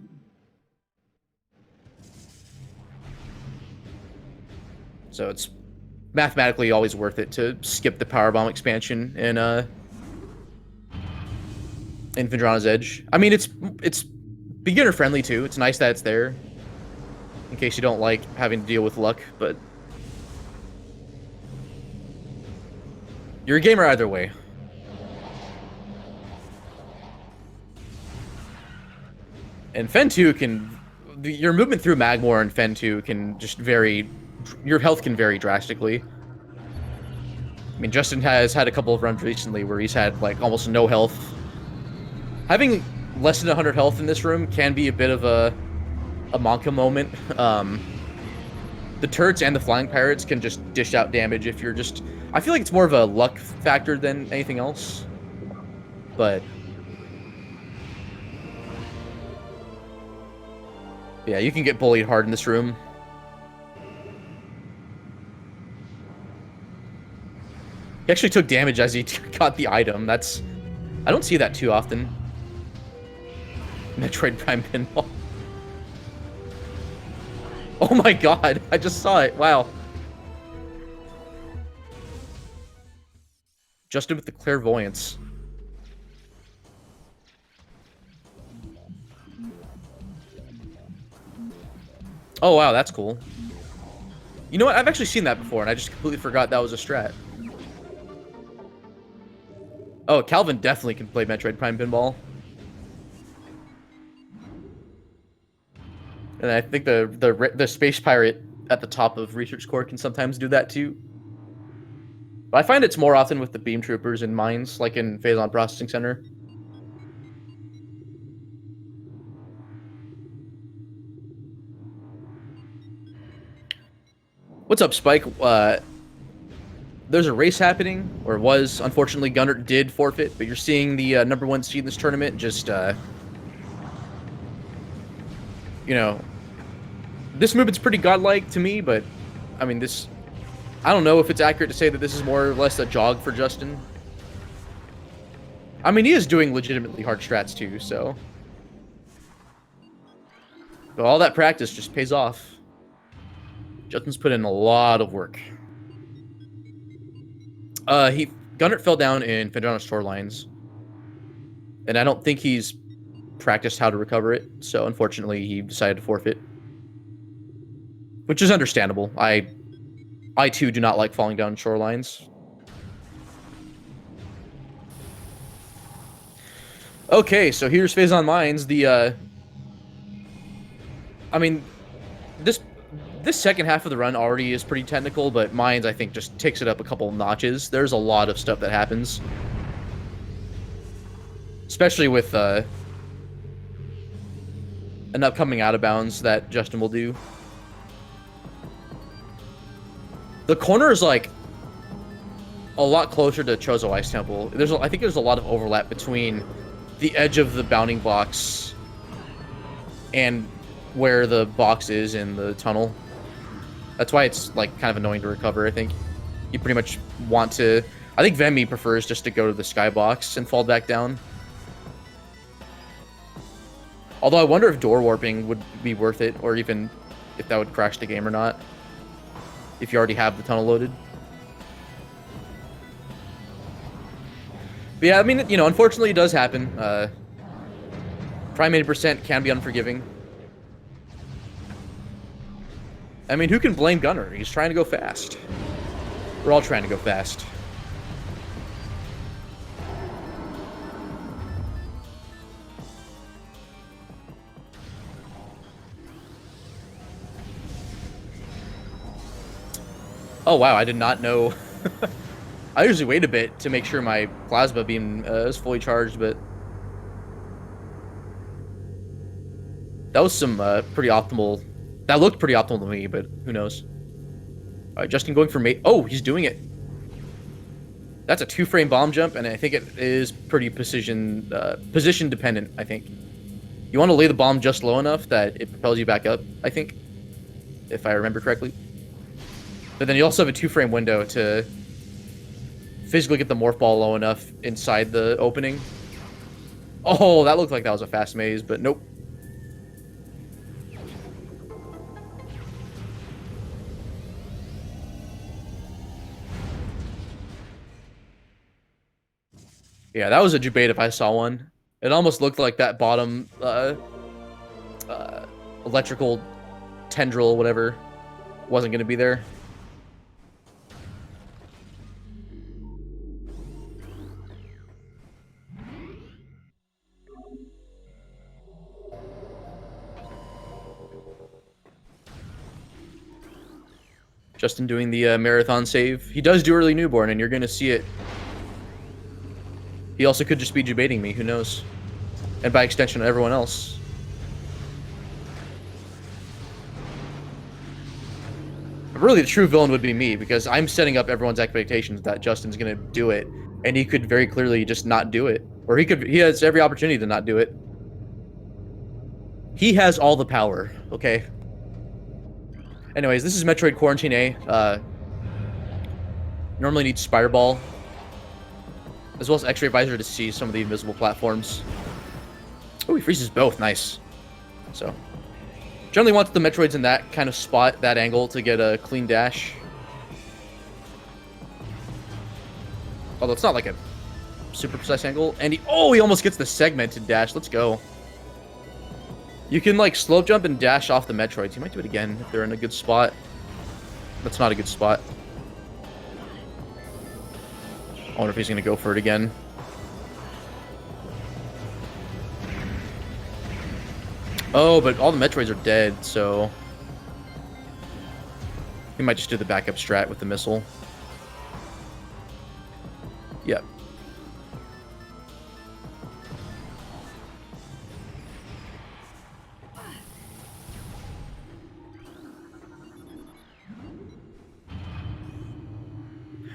So it's mathematically always worth it to skip the power bomb expansion in Findrana's Edge. I mean, it's beginner friendly too. It's nice that it's there, in case you don't like having to deal with luck. But you're a gamer either way. And Fen 2 your movement through Magmor and Fen 2 can just vary. Your health can vary drastically. I mean, Justin has had a couple of runs recently where he's had like almost no health. Having less than 100 health in this room can be a bit of a Monka moment. The turrets and the flying pirates can just dish out damage if you're just. I feel like it's more of a luck factor than anything else. But yeah, you can get bullied hard in this room. He actually took damage as he got the item. I don't see that too often. Metroid Prime pinball. Oh my god, I just saw it. Wow. Justin with the clairvoyance. Oh wow, that's cool. You know what? I've actually seen that before, and I just completely forgot that was a strat. Oh, Calvin definitely can play Metroid Prime pinball. And I think the space pirate at the top of Research Core can sometimes do that too. But I find it's more often with the beam troopers in mines, like in Phazon Processing Center. What's up, Spike? There's a race happening, or was. Unfortunately, gunert did forfeit, but you're seeing the #1 seed in this tournament just, you know, this movement's pretty godlike to me, but, I mean, I don't know if it's accurate to say that this is more or less a jog for Justin. I mean, he is doing legitimately hard strats too, so. But all that practice just pays off. Justin's put in a lot of work. gunert fell down in Findrana's shorelines, and I don't think he's practiced how to recover it, so unfortunately he decided to forfeit. Which is understandable. I too do not like falling down shorelines. Okay, so here's Phazon Mines. I mean, this second half of the run already is pretty technical, but Mines, I think, just takes it up a couple notches. There's a lot of stuff that happens. Especially with an upcoming out of bounds that Justin will do. The corner is, like, a lot closer to Chozo Ice Temple. I think there's a lot of overlap between the edge of the bounding box and where the box is in the tunnel. That's why it's, like, kind of annoying to recover, I think. you pretty much want to... I think Vemi prefers just to go to the skybox and fall back down. Although I wonder if door warping would be worth it, or even if that would crash the game or not. If you already have the tunnel loaded. But yeah, I mean, you know, unfortunately it does happen. Prime 80% can be unforgiving. I mean, who can blame Gunner? He's trying to go fast. We're all trying to go fast. Oh wow, I did not know. I usually wait a bit to make sure my plasma beam is fully charged, but that was some pretty optimal. That looked pretty optimal to me, but who knows? All right, Justin going for mate. Oh, he's doing it. That's a 2-frame bomb jump, and I think it is pretty position dependent. I think you want to lay the bomb just low enough that it propels you back up. I think, if I remember correctly. But then you also have a 2-frame window to physically get the morph ball low enough inside the opening. Oh, that looked like that was a fast maze, but nope. Yeah, that was a debate if I saw one. It almost looked like that bottom electrical tendril, whatever, wasn't going to be there. Justin doing the marathon save. He does do early newborn, and you're going to see it. He also could just be debating me, who knows? And by extension, everyone else. But really, the true villain would be me, because I'm setting up everyone's expectations that Justin's going to do it, and he could very clearly just not do it. Or he has every opportunity to not do it. He has all the power, okay? Anyways, this is Metroid Quarantine A. Normally needs Spider Ball, as well as X-Ray Visor to see some of the invisible platforms. Oh, he freezes both. Nice. So, generally wants the Metroids in that kind of spot, that angle, to get a clean dash. Although it's not like a super precise angle. And he almost gets the segmented dash. Let's go. You can, like, slope jump and dash off the Metroids. You might do it again if they're in a good spot. That's not a good spot. I wonder if he's going to go for it again. Oh, but all the Metroids are dead, so... he might just do the backup strat with the missile. Yep.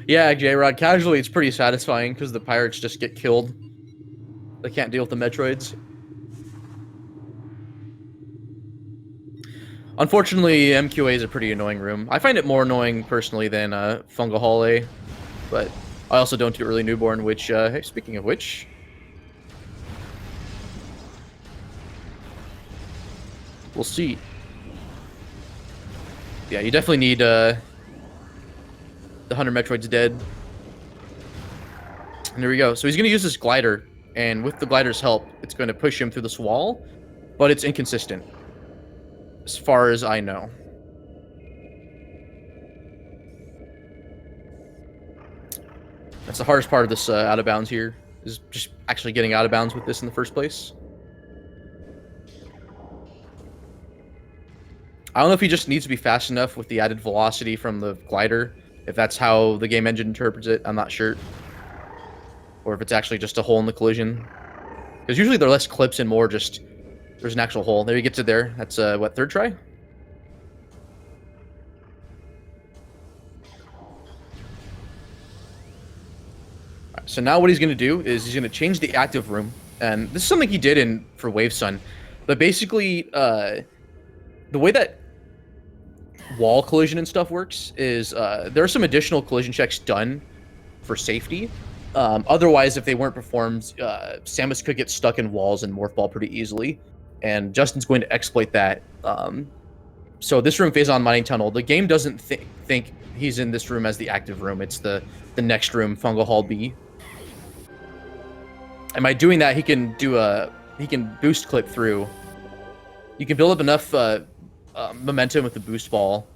Yeah, J-Rod, casually it's pretty satisfying because the pirates just get killed. They can't deal with the Metroids. Unfortunately, MQA is a pretty annoying room. I find it more annoying, personally, than Fungal Hall A. But I also don't do early newborn, which, hey, speaking of which... we'll see. Yeah, you definitely need, the 100 Metroid's dead. And there we go. So he's going to use this glider, and with the glider's help, it's going to push him through this wall, but it's inconsistent, as far as I know. That's the hardest part of this out of bounds here, is just actually getting out of bounds with this in the first place. I don't know if he just needs to be fast enough with the added velocity from the glider, if that's how the game engine interprets it, I'm not sure. Or if it's actually just a hole in the collision. Because usually there are less clips and more just... there's an actual hole. There he gets it there. That's, what, third try? Alright, so now what he's going to do is he's going to change the active room. And this is something he did for Wave Sun. But basically, the way that wall collision and stuff works is there are some additional collision checks done for safety. Otherwise, if they weren't performed, Samus could get stuck in walls and morph ball pretty easily, and Justin's going to exploit that. So this room, Phazon Mining Tunnel, the game doesn't think he's in this room as the active room. It's the next room, Fungal Hall B. And by doing that, he can boost clip through. You can build up enough momentum with the boost ball,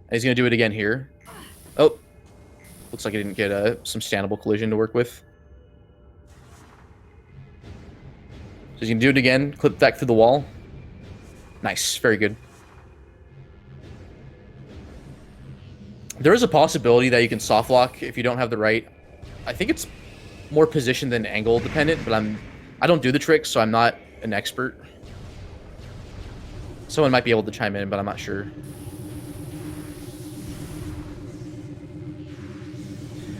and he's gonna do it again here. Oh, looks like he didn't get some standable collision to work with. So he's gonna do it again, clip back through the wall. Nice, very good. There is a possibility that you can soft lock if you don't have the right. I think it's more position than angle dependent, but I don't do the trick, so I'm not an expert. Someone might be able to chime in, but I'm not sure.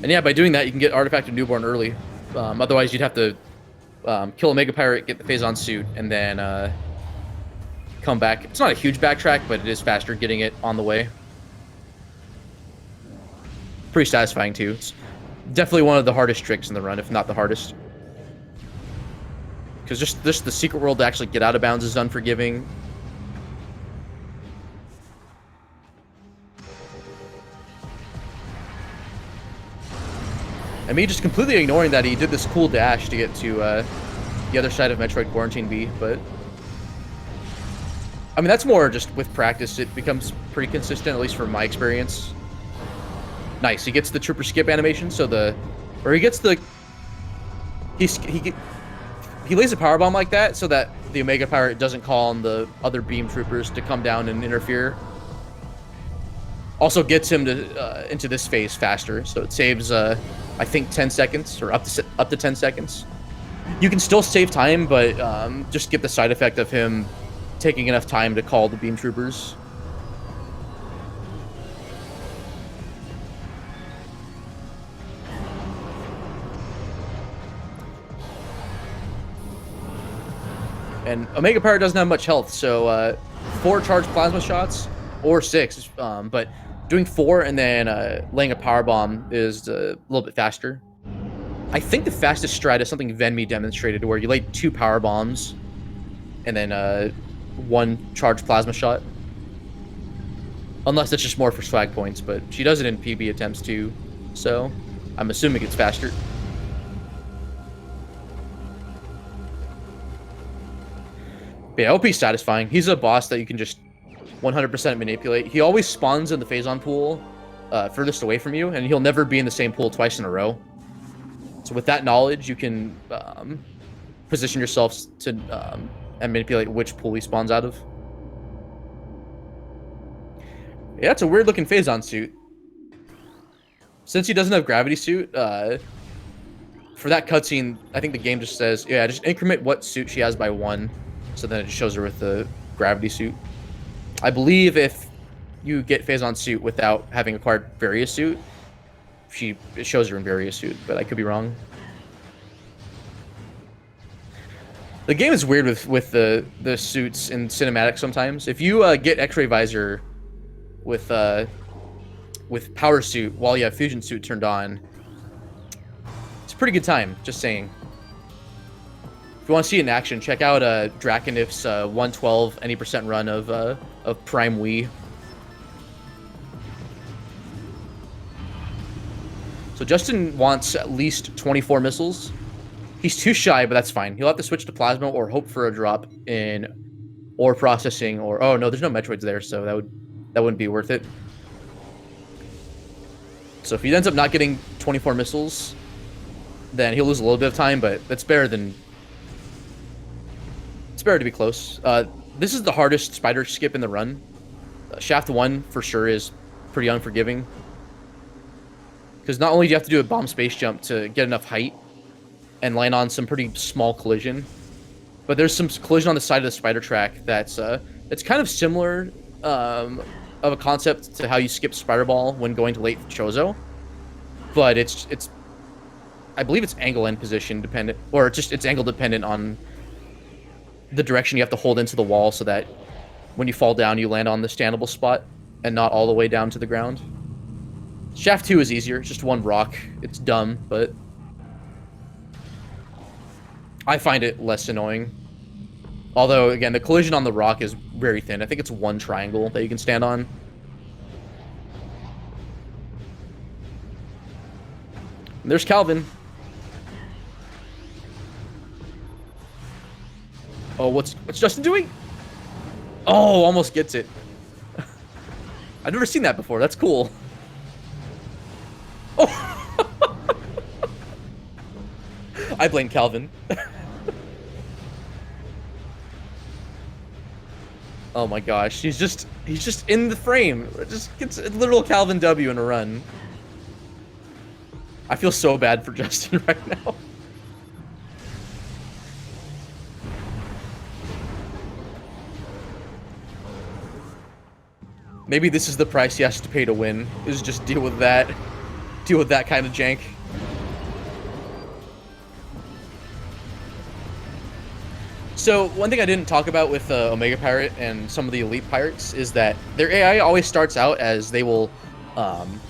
And yeah, by doing that, you can get Artifact of Newborn early. Otherwise, you'd have to kill a Mega Pirate, get the Phazon suit, and then come back. It's not a huge backtrack, but it is faster getting it on the way. Pretty satisfying, too. It's definitely one of the hardest tricks in the run, if not the hardest. Because just the secret world to actually get out of bounds is unforgiving. And me just completely ignoring that he did this cool dash to get to the other side of Metroid Quarantine B, but... I mean, that's more just with practice. It becomes pretty consistent, at least from my experience. Nice. He gets the Trooper skip animation, so he gets the... He lays a power bomb like that so that the Omega Pirate doesn't call on the other beam troopers to come down and interfere. Also gets him to into this phase faster, so it saves I think 10 seconds or up to 10 seconds. You can still save time, but just get the side effect of him taking enough time to call the beam troopers. And Omega Pirate doesn't have much health, so 4 charged plasma shots or 6, but doing 4 and then laying a power bomb is a little bit faster. I think the fastest strat is something Venmi demonstrated, where you lay 2 power bombs and then 1 charged plasma shot. Unless it's just more for swag points, but she does it in PB attempts too, so I'm assuming it's faster. But yeah, OP's satisfying. He's a boss that you can just 100% manipulate. He always spawns in the Phazon pool furthest away from you, and he'll never be in the same pool twice in a row. So with that knowledge, you can position yourselves to and manipulate which pool he spawns out of. Yeah, it's a weird-looking Phazon suit. Since he doesn't have gravity suit, for that cutscene, I think the game just says, yeah, just increment what suit she has by 1. So then it shows her with the gravity suit. I believe if you get Phazon suit without having acquired Various suit, it shows her in Various suit, but I could be wrong. The game is weird with the suits in cinematics sometimes. If you get X-ray visor with power suit while you have fusion suit turned on, it's a pretty good time, just saying. If you want to see it in action, check out Draconif's 112 any % run of Prime Wii. So Justin wants at least 24 missiles. He's too shy, but that's fine. He'll have to switch to Plasma or hope for a drop in ore processing, or oh no, there's no Metroids there, so that wouldn't be worth it. So if he ends up not getting 24 missiles, then he'll lose a little bit of time, but that's better than... It's better to be close. This is the hardest spider skip in the run. Shaft 1 for sure is pretty unforgiving. Because not only do you have to do a bomb space jump to get enough height and land on some pretty small collision, but there's some collision on the side of the spider track that's it's kind of similar of a concept to how you skip Spider Ball when going to late Chozo. But it's I believe it's angle and position dependent, or it's angle dependent on the direction you have to hold into the wall so that when you fall down, you land on the standable spot. and not all the way down to the ground. Shaft 2 is easier. It's just one rock. It's dumb, but I find it less annoying. Although, again, the collision on the rock is very thin. I think it's one triangle that you can stand on. And there's Calvin. Oh, what's Justin doing? Oh, almost gets it. I've never seen that before. That's cool. Oh. I blame Calvin. Oh my gosh, he's just in the frame. It just gets a literal Calvin W in a run. I feel so bad for Justin right now. Maybe this is the price he has to pay to win, is just deal with that kind of jank. So, one thing I didn't talk about with Omega Pirate and some of the Elite Pirates is that their AI always starts out as they will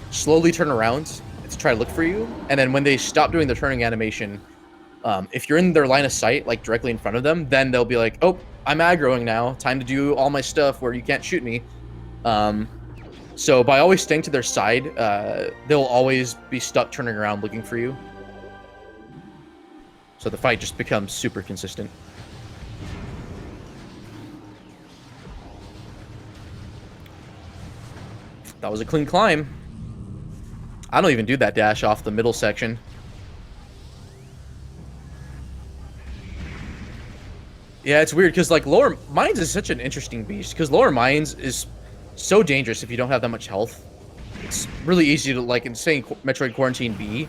slowly turn around to try to look for you, and then when they stop doing the turning animation, if you're in their line of sight, like directly in front of them, then they'll be like, oh, I'm aggroing now, time to do all my stuff where you can't shoot me. So by always staying to their side, they'll always be stuck turning around looking for you. So the fight just becomes super consistent. That was a clean climb. I don't even do that dash off the middle section. Yeah, it's weird because like lower mines is such an interesting beast because lower mines is so dangerous if you don't have that much health. It's really easy to, like in saying Metroid Quarantine B,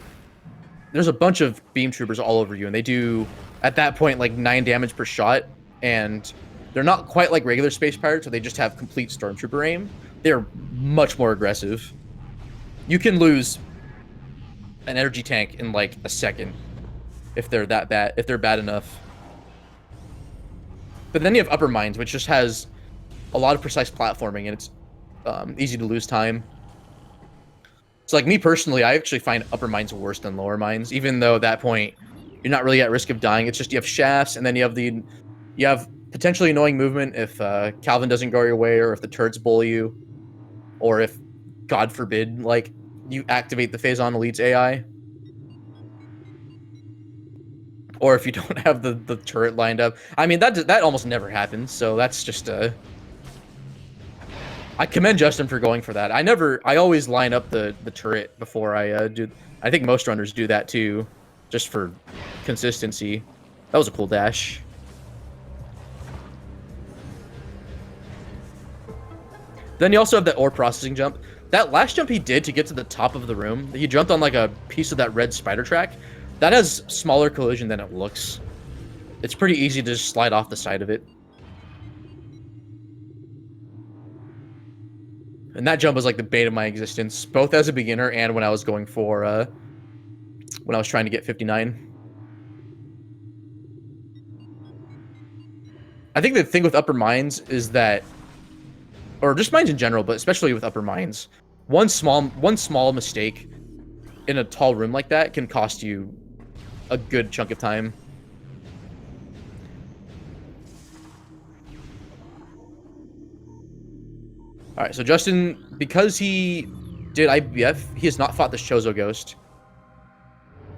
there's a bunch of beam troopers all over you and they do at that point like 9 damage per shot, and they're not quite like regular space pirates, so they just have complete stormtrooper aim. They're much more aggressive. You can lose an energy tank in like a second if they're that bad, if they're bad enough. But then you have upper mines, which just has a lot of precise platforming, and it's easy to lose time. So like me personally, I actually find upper mines worse than lower mines, even though at that point you're not really at risk of dying. It's just you have shafts, and then you have potentially annoying movement if Calvin doesn't go your way, or if the turrets bully you, or if, God forbid, like you activate the Phazon Elite's AI, or if you don't have the turret lined up. I mean, that almost never happens, so that's just I commend Justin for going for that. I always line up the turret before I do. I think most runners do that too, just for consistency. That was a cool dash. Then you also have that ore processing jump. That last jump he did to get to the top of the room, he jumped on like a piece of that red spider track. That has smaller collision than it looks. It's pretty easy to just slide off the side of it. And that jump was like the bane of my existence, both as a beginner and when I was going for, when I was trying to get 59. I think the thing with upper mines is that, or just mines in general, but especially with upper mines, one small mistake in a tall room like that can cost you a good chunk of time. All right, so Justin, because he did IBF, he has not fought this Chozo Ghost.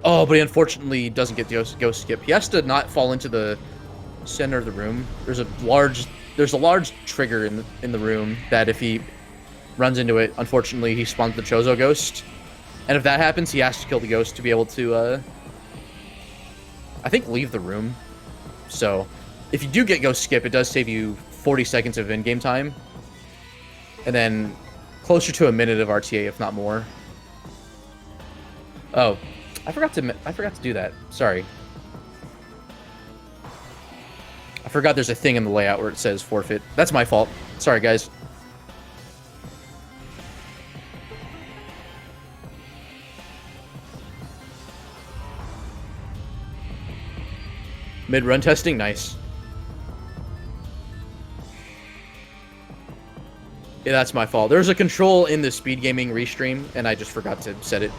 Oh, but he unfortunately doesn't get the Ghost Skip. He has to not fall into the center of the room. There's a large trigger in the room that if he runs into it, unfortunately, he spawns the Chozo Ghost. And if that happens, he has to kill the ghost to be able to, I think, leave the room. So, if you do get Ghost Skip, it does save you 40 seconds of in-game time. And then closer to a minute of RTA, if not more. Oh, I forgot to do that. Sorry. I forgot there's a thing in the layout where it says forfeit. That's my fault. Sorry, guys. Mid-run testing, nice. Yeah, that's my fault. There's a control in the SpeedGaming restream, and I just forgot to set it.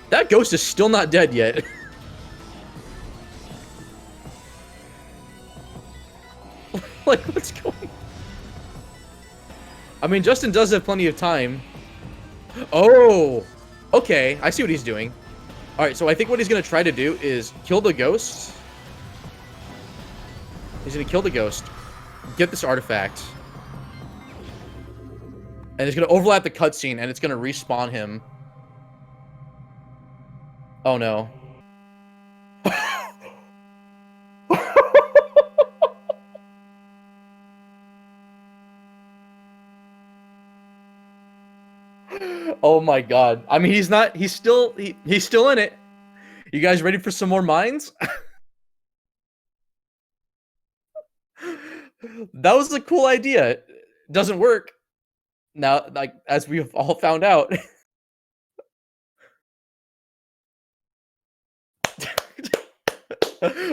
That ghost is still not dead yet. Like, what's going on? I mean, Justin does have plenty of time. Oh! Okay, I see what he's doing. Alright, so I think what he's going to try to do is kill the ghost. He's going to kill the ghost. Get this artifact. And it's going to overlap the cutscene, and it's going to respawn him. Oh, no. Oh my god. I mean, he's still in it. You guys ready for some more mines? That was a cool idea. It doesn't work. Now, like, as we've all found out.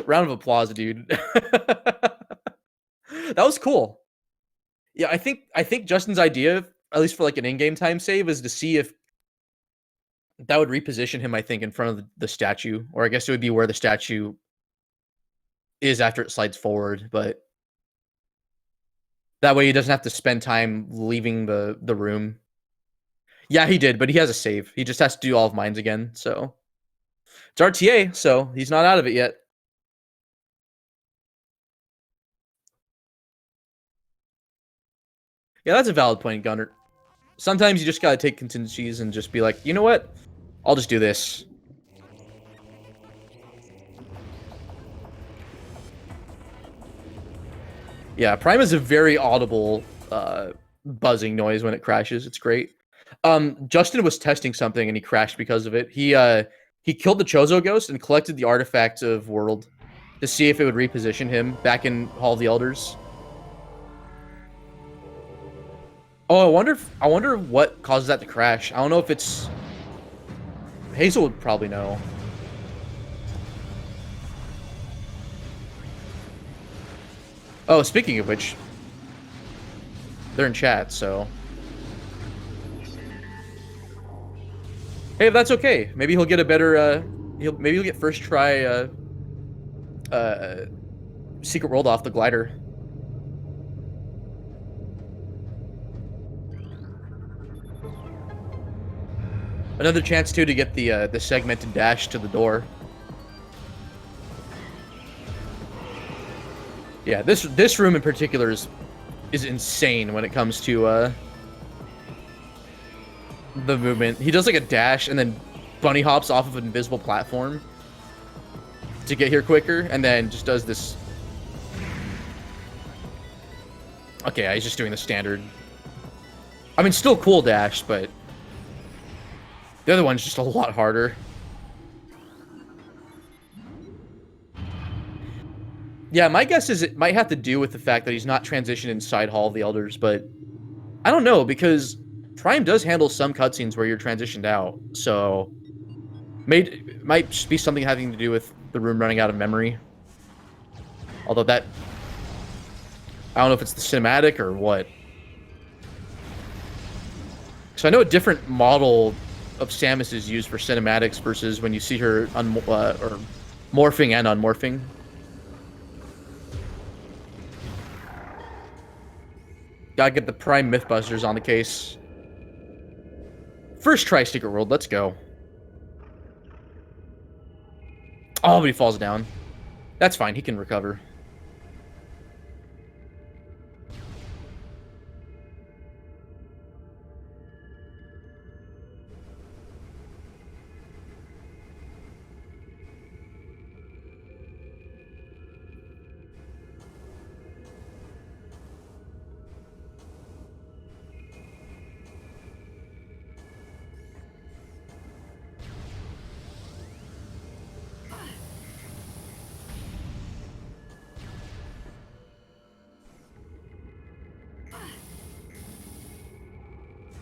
Round of applause, dude. That was cool. Yeah, I think Justin's idea, at least for like an in-game time save, is to see if that would reposition him, I think, in front of the statue. Or I guess it would be where the statue is after it slides forward, but that way he doesn't have to spend time leaving the room. Yeah, he did, but he has a save. He just has to do all of mines again, so. It's RTA, so he's not out of it yet. Yeah, that's a valid point, Gunner. Sometimes you just gotta take contingencies and just be like, you know what? I'll just do this. Yeah, Prime is a very audible buzzing noise when it crashes. It's great. Justin was testing something and he crashed because of it. He killed the Chozo ghost and collected the artifact of World to see if it would reposition him back in Hall of the Elders. Oh, I wonder what causes that to crash. I don't know if it's Hazel would probably know. Oh, speaking of which, they're in chat, so. Hey, if that's okay. Maybe he'll get a better maybe he'll get first try Secret World off the glider. Another chance too to get the segmented dash to the door. Yeah, this room in particular is insane when it comes to the movement. He does like a dash and then bunny hops off of an invisible platform to get here quicker, and then just does this. Okay, yeah, he's just doing the standard. I mean, still cool dash, but the other one's just a lot harder. Yeah, my guess is it might have to do with the fact that he's not transitioned inside Hall of the Elders, but I don't know, because Prime does handle some cutscenes where you're transitioned out, so might just be something having to do with the room running out of memory. Although that, I don't know if it's the cinematic or what. So I know a different model of Samus is used for cinematics versus when you see her or morphing and unmorphing. Gotta get the Prime Mythbusters on the case. First try Secret World, let's go. Oh, but he falls down. That's fine, he can recover.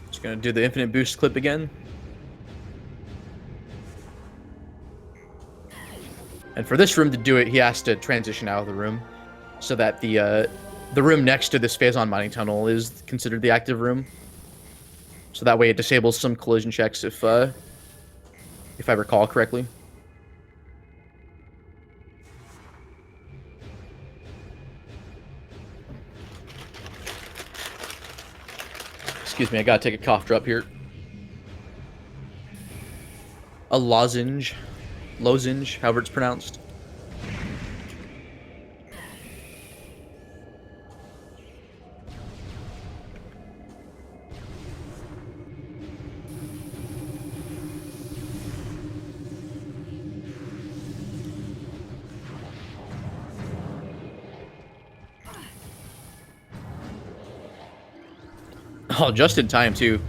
Just gonna do the infinite boost clip again. And for this room to do it, he has to transition out of the room so that the The room next to this phase-on mining tunnel is considered the active room. So that way it disables some collision checks if I recall correctly. Excuse me, I gotta take a cough drop here. A lozenge, however it's pronounced. Oh, just in time, too.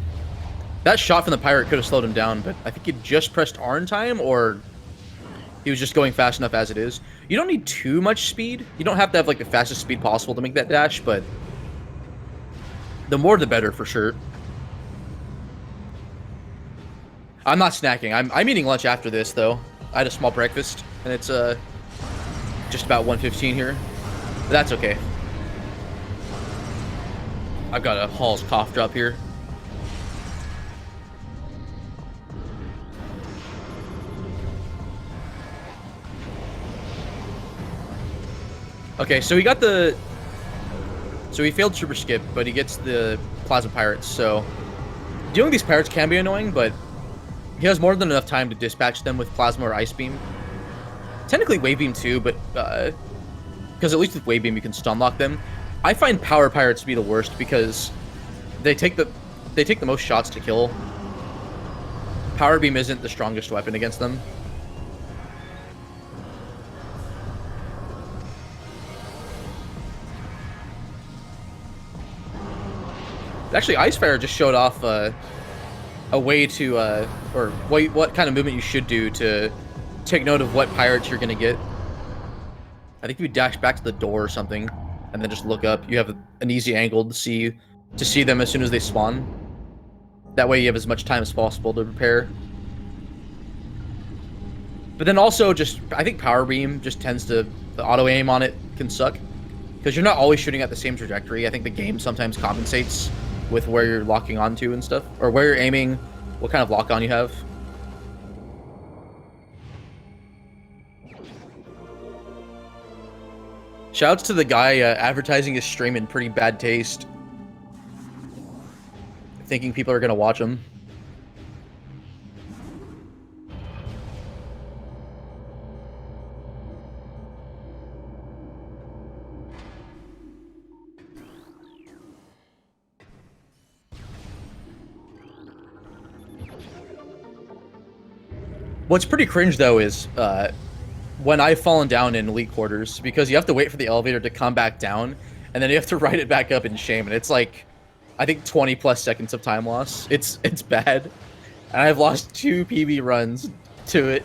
That shot from the pirate could have slowed him down, but I think he just pressed R in time, or he was just going fast enough as it is. You don't need too much speed. You don't have to have, like, the fastest speed possible to make that dash, but the more the better, for sure. I'm not snacking. I'm eating lunch after this, though. I had a small breakfast, and it's just about 1:15 here. But that's okay. I've got a Hall's cough drop here. Okay, so he got the... So he failed Super Skip, but he gets the Plasma Pirates, so... Dealing with these pirates can be annoying, but he has more than enough time to dispatch them with Plasma or Ice Beam. Technically Wave Beam too, but... because at least with Wave Beam you can stun lock them. I find Power Pirates to be the worst because they take the most shots to kill. Power Beam isn't the strongest weapon against them. Actually, Icefire just showed off a way to, or what kind of movement you should do to take note of what pirates you're going to get. I think if you dash back to the door or something, and then just look up, you have an easy angle to see them as soon as they spawn. That way you have as much time as possible to prepare. But then also just, I think Power Beam just tends to, the auto aim on it can suck. Because you're not always shooting at the same trajectory. I think the game sometimes compensates with where you're locking onto and stuff. Or where you're aiming, what kind of lock on you have. Shouts to the guy advertising his stream in pretty bad taste. Thinking people are going to watch him. What's pretty cringe, though, is when I've fallen down in elite quarters, because you have to wait for the elevator to come back down, and then you have to ride it back up in shame, and it's like, I think 20 plus seconds of time loss. It's bad. And I've lost 2 PB runs to it.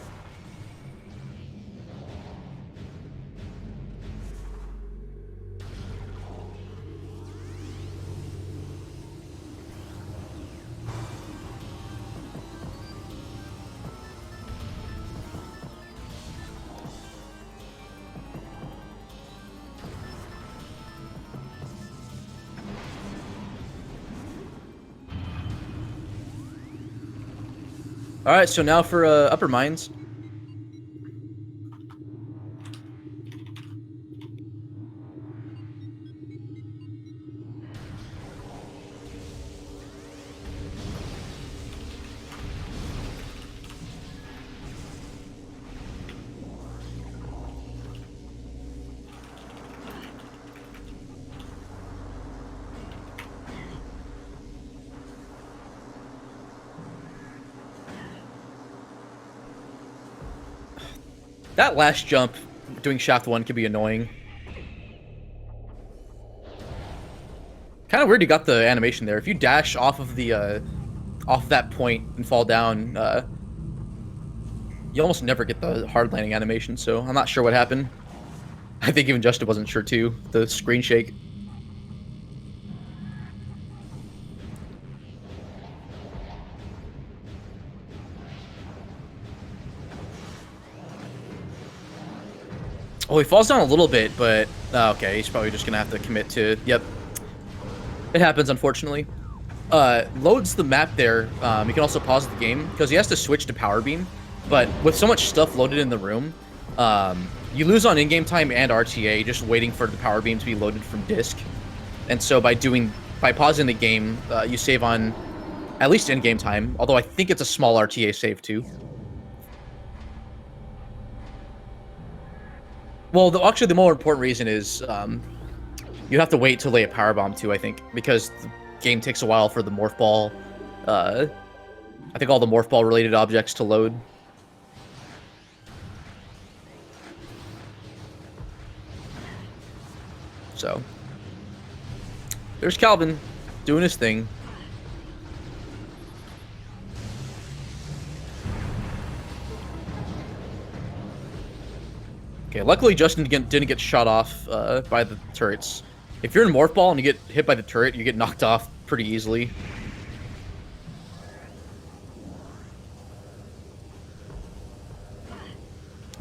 Alright, so now for Upper Mines. That last jump doing shaft 1 could be annoying. Kind of weird you got the animation there. If you dash off of the off that point and fall down, you almost never get the hard landing animation, so I'm not sure what happened. I think even Justin wasn't sure too. The screen shake. Oh, he falls down a little bit, but okay, he's probably just gonna have to commit to. Yep, it happens, unfortunately. Loads the map there. You can also pause the game because he has to switch to power beam. But with so much stuff loaded in the room, you lose on in-game time and RTA just waiting for the power beam to be loaded from disk. And so by pausing the game, you save on at least in-game time. Although I think it's a small RTA save too. Well, actually, the more important reason is you have to wait to lay a power bomb too. I think because the game takes a while for the morph ball. I think all the morph ball related objects to load. So there's Calvin doing his thing. Okay, luckily Justin didn't get shot off by the turrets. If you're in morph ball and you get hit by the turret, you get knocked off pretty easily.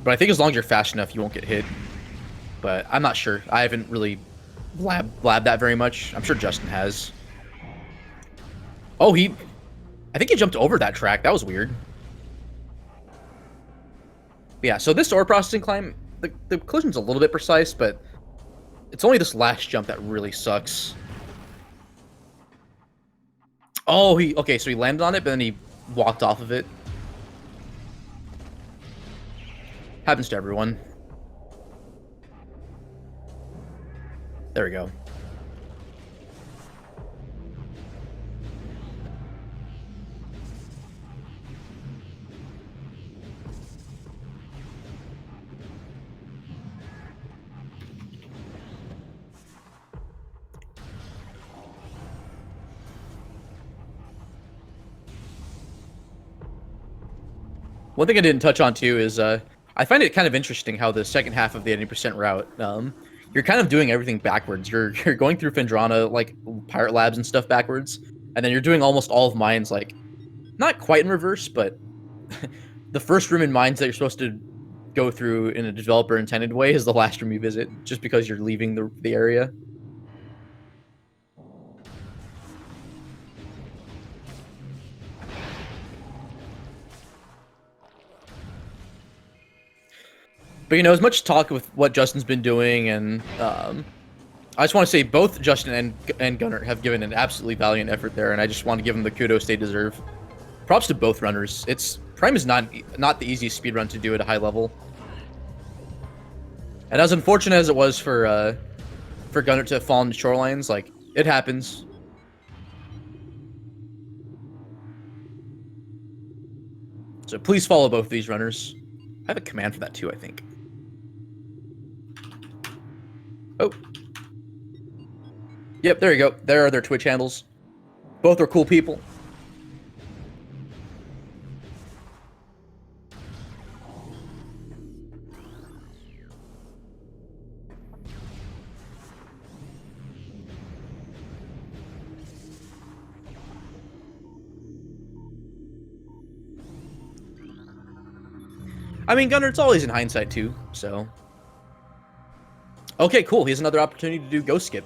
But I think as long as you're fast enough, you won't get hit. But I'm not sure. I haven't really blabbed that very much. I'm sure Justin has. Oh, I think he jumped over that track. That was weird. Yeah, so this ore processing climb, the collision's a little bit precise, but it's only this last jump that really sucks. Oh, okay, so he landed on it, but then he walked off of it. Happens to everyone. There we go. One thing I didn't touch on too is I find it kind of interesting how the second half of the 80% route, you're kind of doing everything backwards. You're going through Phendrana, like Pirate Labs and stuff backwards, and then you're doing almost all of mines like not quite in reverse, but the first room in mines that you're supposed to go through in a developer intended way is the last room you visit, just because you're leaving the area. But, you know, as much talk with what Justin's been doing, and I just want to say both Justin and gunert have given an absolutely valiant effort there, and I just want to give them the kudos they deserve. Props to both runners. Prime is not the easiest speedrun to do at a high level. And as unfortunate as it was for gunert to fall into shorelines, like, it happens. So please follow both these runners. I have a command for that too, I think. Oh. Yep, there you go. There are their Twitch handles. Both are cool people. I mean, Gunner's always in hindsight too, so. Okay, cool. He has another opportunity to do ghost skip.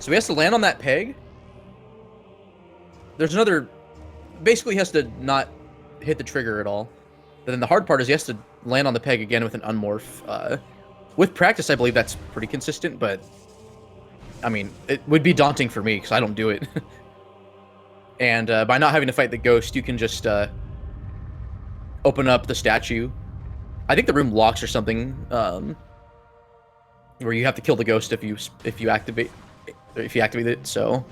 So he has to land on that peg. There's another... Basically, he has to not hit the trigger at all. But then the hard part is he has to land on the peg again with an unmorph. With practice, I believe that's pretty consistent, but... I mean, it would be daunting for me, because I don't do it. And by not having to fight the ghost, you can just open up the statue. I think the room locks or something, where you have to kill the ghost if you activate it. So,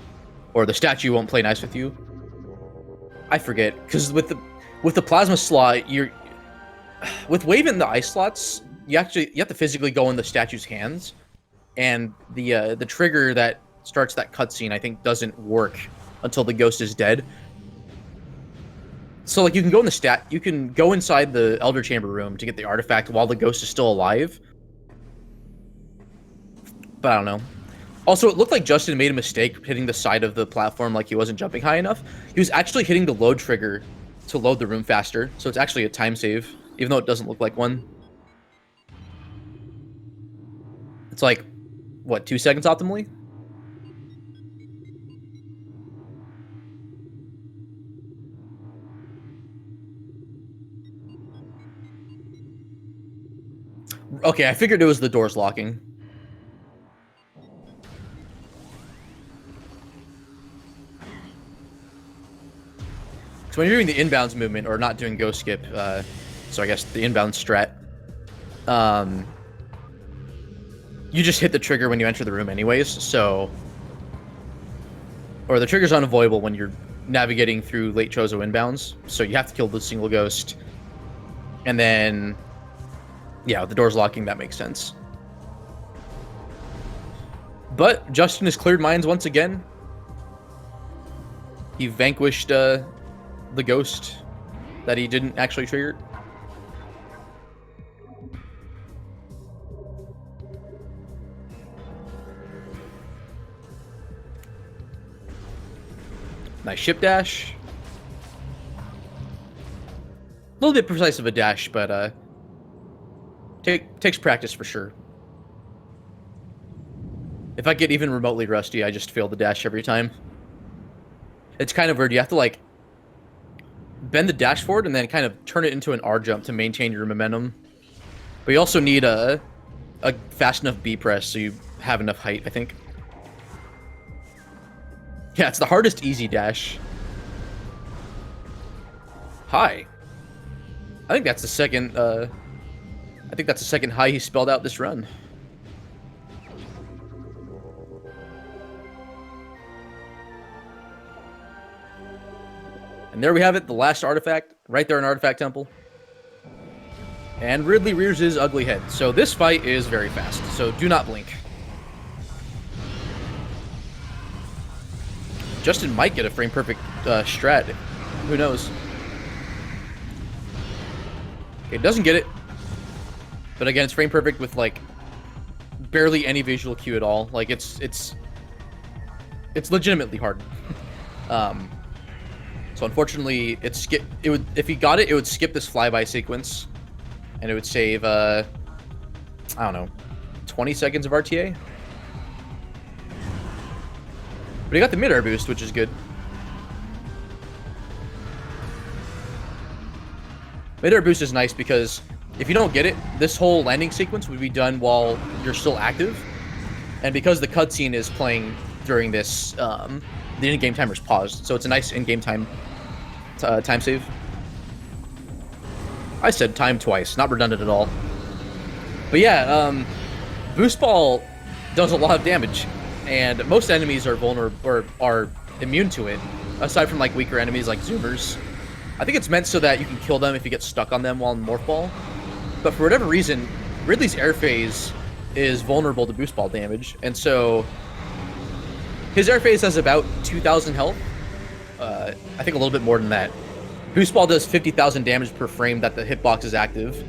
or the statue won't play nice with you. I forget, because with the plasma slot, with waving the ice slots, you have to physically go in the statue's hands, and the trigger that starts that cutscene I think doesn't work until the ghost is dead. So like you can go inside the Elder Chamber room to get the artifact while the ghost is still alive. But I don't know. Also, it looked like Justin made a mistake hitting the side of the platform, like he wasn't jumping high enough. He was actually hitting the load trigger to load the room faster, so it's actually a time save, even though it doesn't look like one. It's like, what, 2 seconds optimally? Okay, I figured it was the doors locking. So when you're doing the inbounds movement, or not doing ghost skip, so I guess the inbound strat, you just hit the trigger when you enter the room anyways, so... Or the trigger's unavoidable when you're navigating through late Chozo inbounds, so you have to kill the single ghost. And then... Yeah, the door's locking, that makes sense. But Justin has cleared mines once again. He vanquished the ghost that he didn't actually trigger. Nice ship dash. A little bit precise of a dash, but takes practice for sure. If I get even remotely rusty, I just fail the dash every time. It's kind of weird. You have to, like, bend the dash forward and then kind of turn it into an R jump to maintain your momentum. But you also need a fast enough B press so you have enough height, I think. Yeah, it's the hardest easy dash. Hi. I think that's the second, hi he spelled out this run. And there we have it, the last artifact, right there in Artifact Temple. And Ridley rears his ugly head. So this fight is very fast, so do not blink. Justin might get a frame perfect strat. Who knows? Okay, doesn't get it. But again, it's frame perfect with, like, barely any visual cue at all. Like, it's legitimately hard. So unfortunately, if he got it, it would skip this flyby sequence, and it would save I don't know, 20 seconds of RTA. But he got the mid-air boost, which is good. Mid-air boost is nice because if you don't get it, this whole landing sequence would be done while you're still active, and because the cutscene is playing during this, the in-game timer's paused, so it's a nice in-game time save. I said time twice, not redundant at all. But yeah, Boost Ball does a lot of damage, and most enemies are vulnerable or are immune to it, aside from like weaker enemies like Zoomers. I think it's meant so that you can kill them if you get stuck on them while in Morph Ball. But for whatever reason, Ridley's air phase is vulnerable to Boost Ball damage, and so his air phase has about 2,000 health. I think a little bit more than that. Boost Ball does 50,000 damage per frame that the hitbox is active.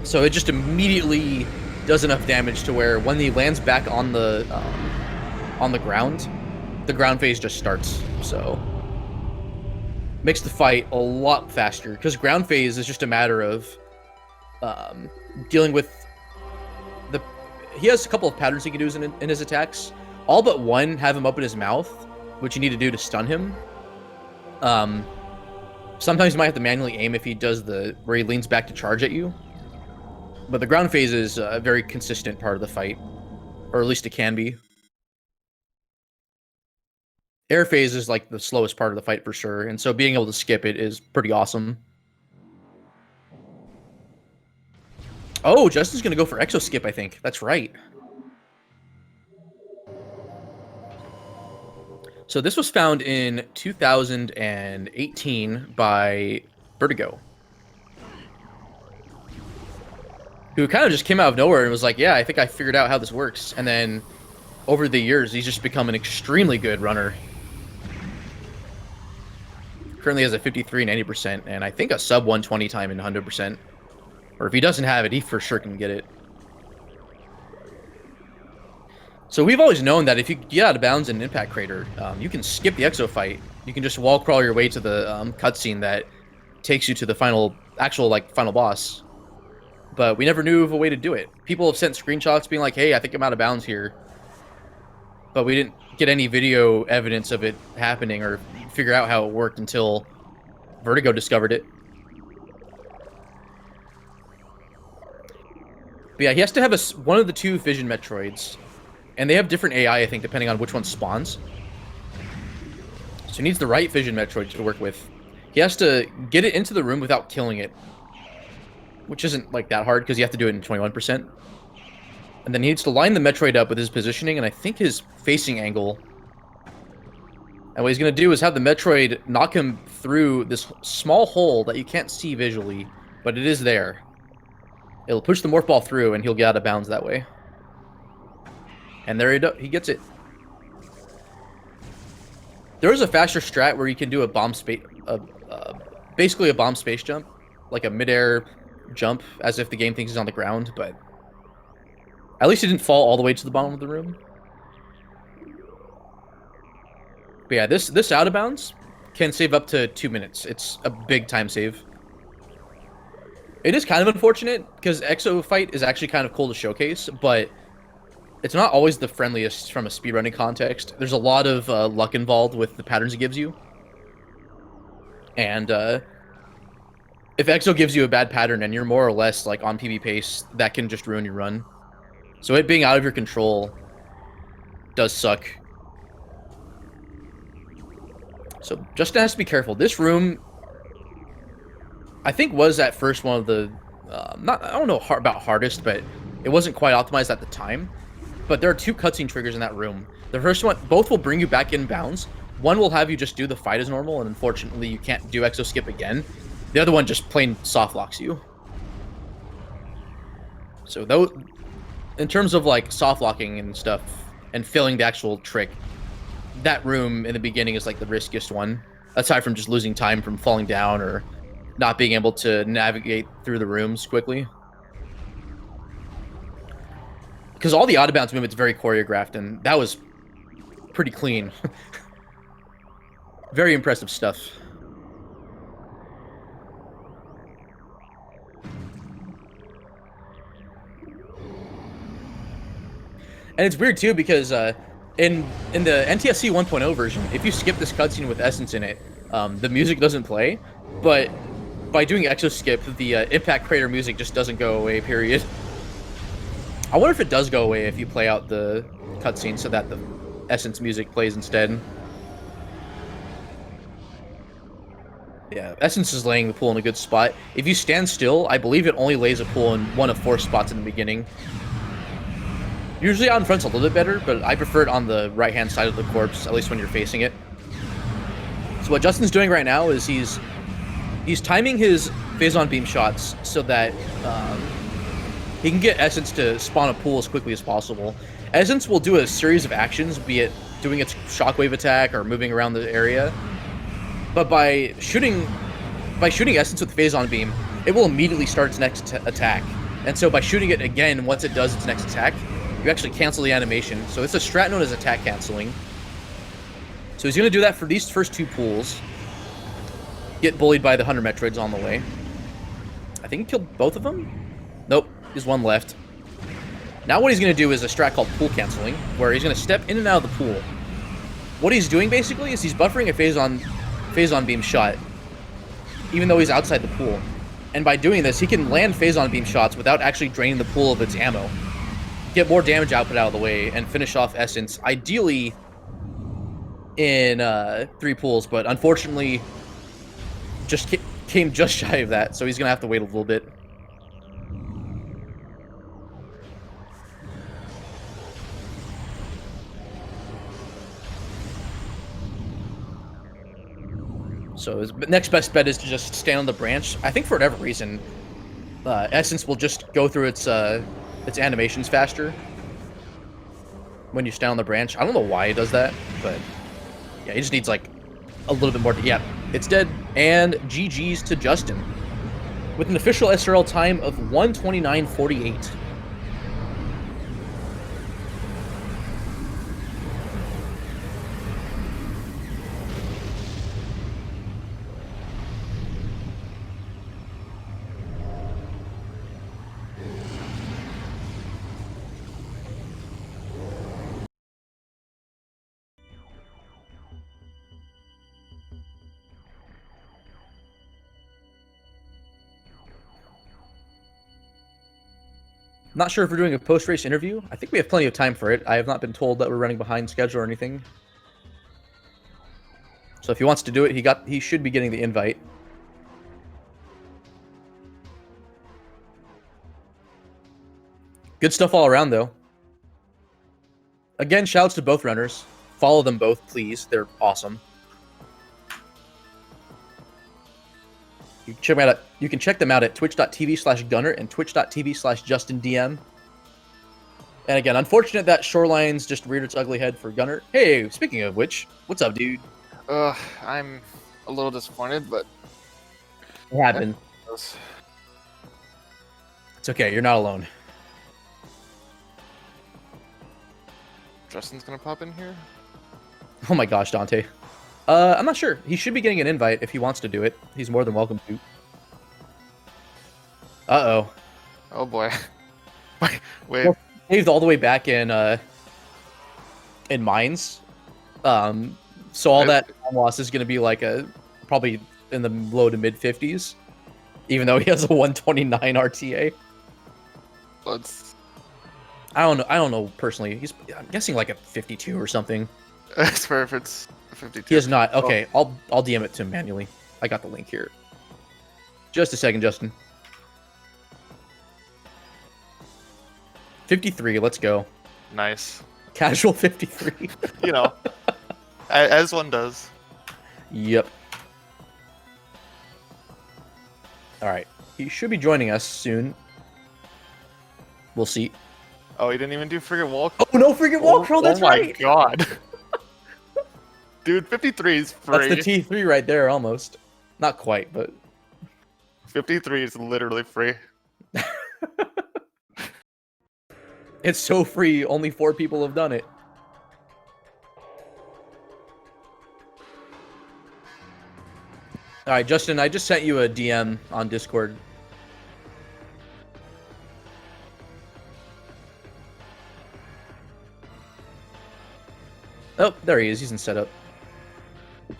So it just immediately does enough damage to where when he lands back on the ground phase just starts. So makes the fight a lot faster, because ground phase is just a matter of dealing with the... He has a couple of patterns he can do in his attacks. All but one have him open his mouth, which you need to do to stun him. Sometimes you might have to manually aim if he does where he leans back to charge at you. But the ground phase is a very consistent part of the fight, or at least it can be. Air phase is like the slowest part of the fight for sure, and so being able to skip it is pretty awesome. Oh, Justin's gonna go for Exo Skip, I think. That's right. So this was found in 2018 by Vertigo, who kind of just came out of nowhere and was like, yeah, I think I figured out how this works. And then over the years, he's just become an extremely good runner. Currently has a 53 and 80%, and I think a sub 120 time in 100%. Or if he doesn't have it, he for sure can get it. So we've always known that if you get out of bounds in an impact crater, you can skip the exo fight. You can just wall crawl your way to the cutscene that takes you to the final boss. but we never knew of a way to do it. People have sent screenshots being like, hey, I think I'm out of bounds here. But we didn't get any video evidence of it happening or figure out how it worked until Vertigo discovered it. But yeah, he has to have one of the 2 Vision Metroids. And they have different AI, I think, depending on which one spawns. So he needs the right Vision Metroid to work with. He has to get it into the room without killing it. Which isn't, like, that hard, because you have to do it in 21%. And then he needs to line the Metroid up with his positioning, and I think his facing angle. And what he's going to do is have the Metroid knock him through this small hole that you can't see visually, but it is there. It'll push the Morph Ball through, and he'll get out of bounds that way. And there he gets it. There is a faster strat where you can do a bomb space, basically a bomb space jump, like a midair jump, as if the game thinks he's on the ground, but at least he didn't fall all the way to the bottom of the room. But yeah, this out of bounds can save up to 2 minutes. It's a big time save. It is kind of unfortunate, because Exo Fight is actually kind of cool to showcase, but it's not always the friendliest from a speedrunning context. There's a lot of luck involved with the patterns it gives you. And if Exo gives you a bad pattern and you're more or less like on PB pace, that can just ruin your run. So it being out of your control does suck. So Justin has to be careful. This room, I think, was at first one of the I don't know about hardest, but it wasn't quite optimized at the time. But there are 2 cutscene triggers in that room. The first one, both will bring you back in bounds. One will have you just do the fight as normal, and unfortunately you can't do Exo Skip again. The other one just plain soft locks you. So though, in terms of like soft locking and stuff, and filling the actual trick, that room in the beginning is like the riskiest one, aside from just losing time from falling down or not being able to navigate through the rooms quickly. Because all the out of bounds movements very choreographed, and that was pretty clean. Very impressive stuff. And it's weird too, because in the NTSC 1.0 version, if you skip this cutscene with Essence in it, the music doesn't play, but by doing Exo Skip, the Impact Crater music just doesn't go away, period. I wonder if it does go away if you play out the cutscene so that the Essence music plays instead. Yeah, Essence is laying the pool in a good spot. If you stand still, I believe it only lays a pool in 1 of 4 spots in the beginning. Usually out in front's a little bit better, but I prefer it on the right-hand side of the corpse, at least when you're facing it. So what Justin's doing right now is he's timing his phase-on beam shots so that he can get Essence to spawn a pool as quickly as possible. Essence will do a series of actions, be it doing its shockwave attack or moving around the area. But by shooting Essence with phase-on beam, it will immediately start its next attack. And so by shooting it again once it does its next attack, you actually cancel the animation. So it's a strat known as attack canceling. So he's going to do that for these first 2 pools. Get bullied by the 100 Metroids on the way. I think he killed both of them? Nope, there's 1 left. Now what he's going to do is a strat called pool canceling, where he's going to step in and out of the pool. What he's doing basically is he's buffering a phase-on beam shot, even though he's outside the pool. And by doing this, he can land phase-on beam shots without actually draining the pool of its ammo. Get more damage output out of the way, and finish off Essence, ideally in 3 pools, but unfortunately just came just shy of that, so he's going to have to wait a little bit. So his next best bet is to just stand on the branch. I think for whatever reason, Essence will just go through its animations faster when you stand on the branch. I don't know why it does that, but yeah, he just needs like a little bit more. Yeah, it's dead. And GG's to Justin with an official SRL time of 1:29:48. Not sure if we're doing a post-race interview. I think we have plenty of time for it. I have not been told that we're running behind schedule or anything. So if he wants to do it, he should be getting the invite. Good stuff all around, though. Again, shouts to both runners. Follow them both, please. They're awesome. You can check them out at twitch.tv/gunert and twitch.tv/JustinDM. And again, unfortunate that Shoreline's just reared its ugly head for Gunert. Hey, speaking of which, what's up, dude? I'm a little disappointed, but it happened. It's okay, you're not alone. Justin's gonna pop in here? Oh my gosh, Dante. I'm not sure. He should be getting an invite if he wants to do it. He's more than welcome to. Uh-oh. Oh boy. Wait. Well, saved all the way back in mines. So all that loss is going to be like probably in the low to mid 50s, even though he has a 129 RTA. I don't know personally. I'm guessing like a 52 or something. I swear if it's 52. He is not. Okay, I'll DM it to him manually. I got the link here. Just a second, Justin. 53, let's go. Nice. Casual 53. You know, as one does. Yep. Alright. He should be joining us soon. We'll see. Oh, he didn't even do friggin' wall. Oh, no friggin' wall crawl, that's right! Oh my god. Dude, 53 is free. That's the T3 right there, almost. Not quite, but... 53 is literally free. It's so free, only 4 people have done it. Alright, Justin, I just sent you a DM on Discord. Oh, there he is. He's in setup.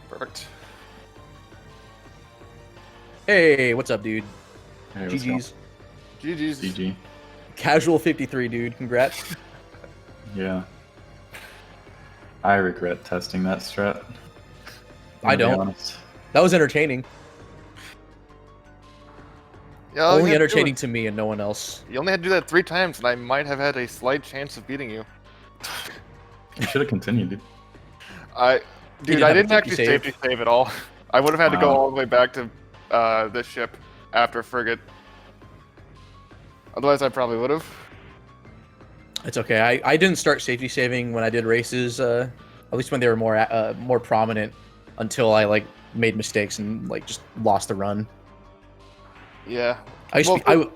Perfect. Hey, what's up, dude? Hey, GG's. GG's. GG. Casual 53, dude. Congrats. Yeah. I regret testing that strat. I don't. That was entertaining. Yeah, only entertaining to me and no one else. You only had to do that 3 times, and I might have had a slight chance of beating you. You should have continued, dude. I didn't actually safety save at all. I would have had to go all the way back to this ship after frigate. Otherwise, I probably would have. It's okay. I didn't start safety saving when I did races, at least when they were more prominent, until I like made mistakes and like just lost the run. Yeah. Go ahead.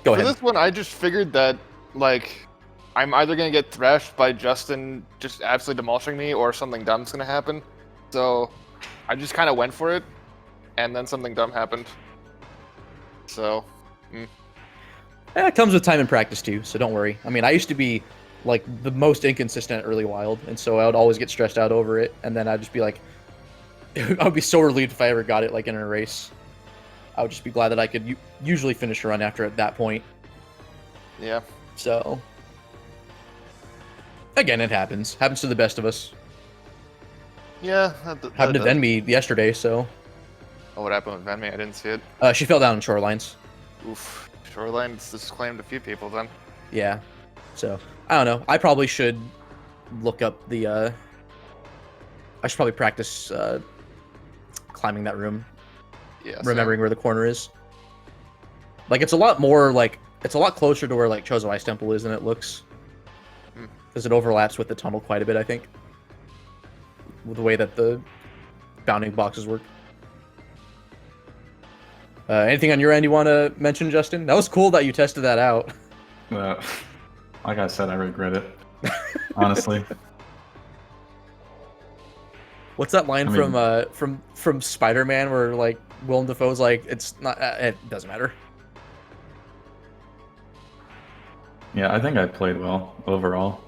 For this one, I just figured that like I'm either gonna get thrashed by Justin just absolutely demolishing me, or something dumb's gonna happen. So I just kind of went for it, and then something dumb happened. So. It comes with time and practice too, so don't worry. I mean, I used to be like the most inconsistent early wild, and so I would always get stressed out over it, and then I'd just be like, I would be so relieved if I ever got it like in a race. I would just be glad that I could usually finish a run after at that point. Yeah. So, again, it happens. Happens to the best of us. Yeah. Happened to Venme yesterday, so. Oh, what happened with Venme? I didn't see it. She fell down in Shorelines. Oof. Shoreline's just claimed a few people then. Yeah. So, I don't know. I probably should look up the, I should probably practice climbing that room. Yeah. Remembering where the corner is. Like, it's a lot more, like, it's a lot closer to where, like, Chozo Ice Temple is than it looks. Because it overlaps with the tunnel quite a bit, I think. With the way that the bounding boxes work. Anything on your end you want to mention, Justin? That was cool that you tested that out. Like I said, I regret it. Honestly. What's that line from Spider-Man where like Willem Dafoe's like, it's not, it doesn't matter. Yeah, I think I played well overall.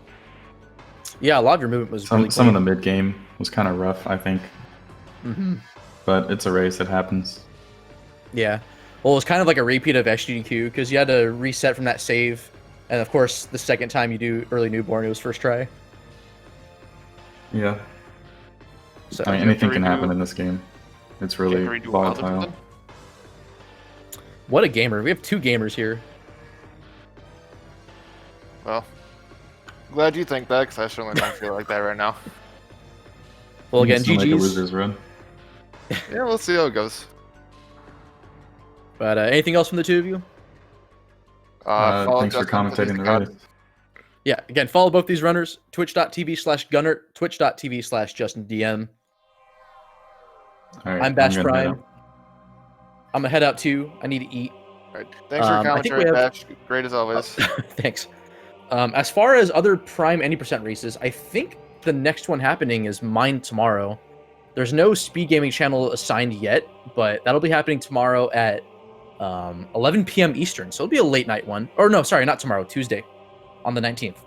Yeah, a lot of your movement was some really clean. of the mid game was kind of rough, I think. Mm-hmm. But it's a race; it happens. Yeah. Well, it was kind of like a repeat of SGDQ because you had to reset from that save, and of course, the second time you do early newborn, it was first try. Yeah. So I mean, anything can happen in this game. It's really volatile. What a gamer! We have 2 gamers here. Well, glad you think that, because I certainly don't feel like that right now. Well, again, GG's. Like a loser's run. Yeah, we'll see how it goes. But anything else from the 2 of you? Thanks for commentating the race. Yeah, again, follow both these runners, twitch.tv/gunert, twitch.tv/JustinDM. All right, I'm Bash Prime. I'm gonna head out too. I need to eat. All right. Thanks for commentary, Bash. Great as always. Thanks. As far as other Prime any % races, I think the next one happening is mine tomorrow. There's no SpeedGaming channel assigned yet, but that'll be happening tomorrow at 11 p.m. Eastern. So it'll be a late night one. Or no, sorry, not tomorrow, Tuesday on the 19th.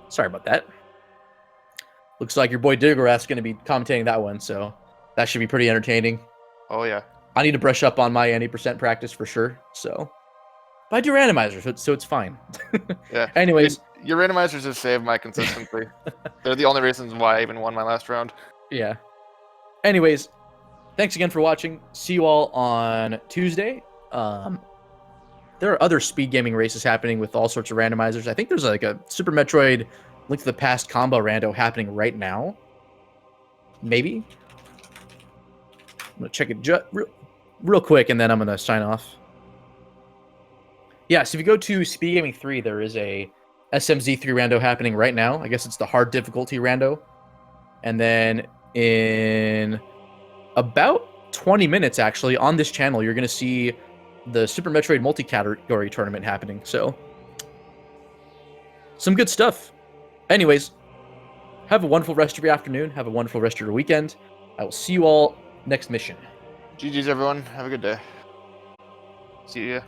Sorry about that. Looks like your boy Diggorath's going to be commentating that one, so that should be pretty entertaining. Oh, yeah. I need to brush up on my 90% practice for sure, so... But I do randomizers, so it's fine. Yeah. Anyways. Your randomizers have saved my consistency. They're the only reasons why I even won my last round. Yeah. Anyways, thanks again for watching. See you all on Tuesday. There are other speed gaming races happening with all sorts of randomizers. I think there's like a Super Metroid Link to the Past combo rando happening right now. Maybe. I'm going to check it real quick, and then I'm going to sign off. Yeah, so if you go to SpeedGaming 3, there is a SMZ3 rando happening right now. I guess it's the hard difficulty rando. And then in about 20 minutes, actually, on this channel, you're going to see the Super Metroid multi-category tournament happening. So, some good stuff. Anyways, have a wonderful rest of your afternoon. Have a wonderful rest of your weekend. I will see you all next mission. GG's, everyone. Have a good day. See ya.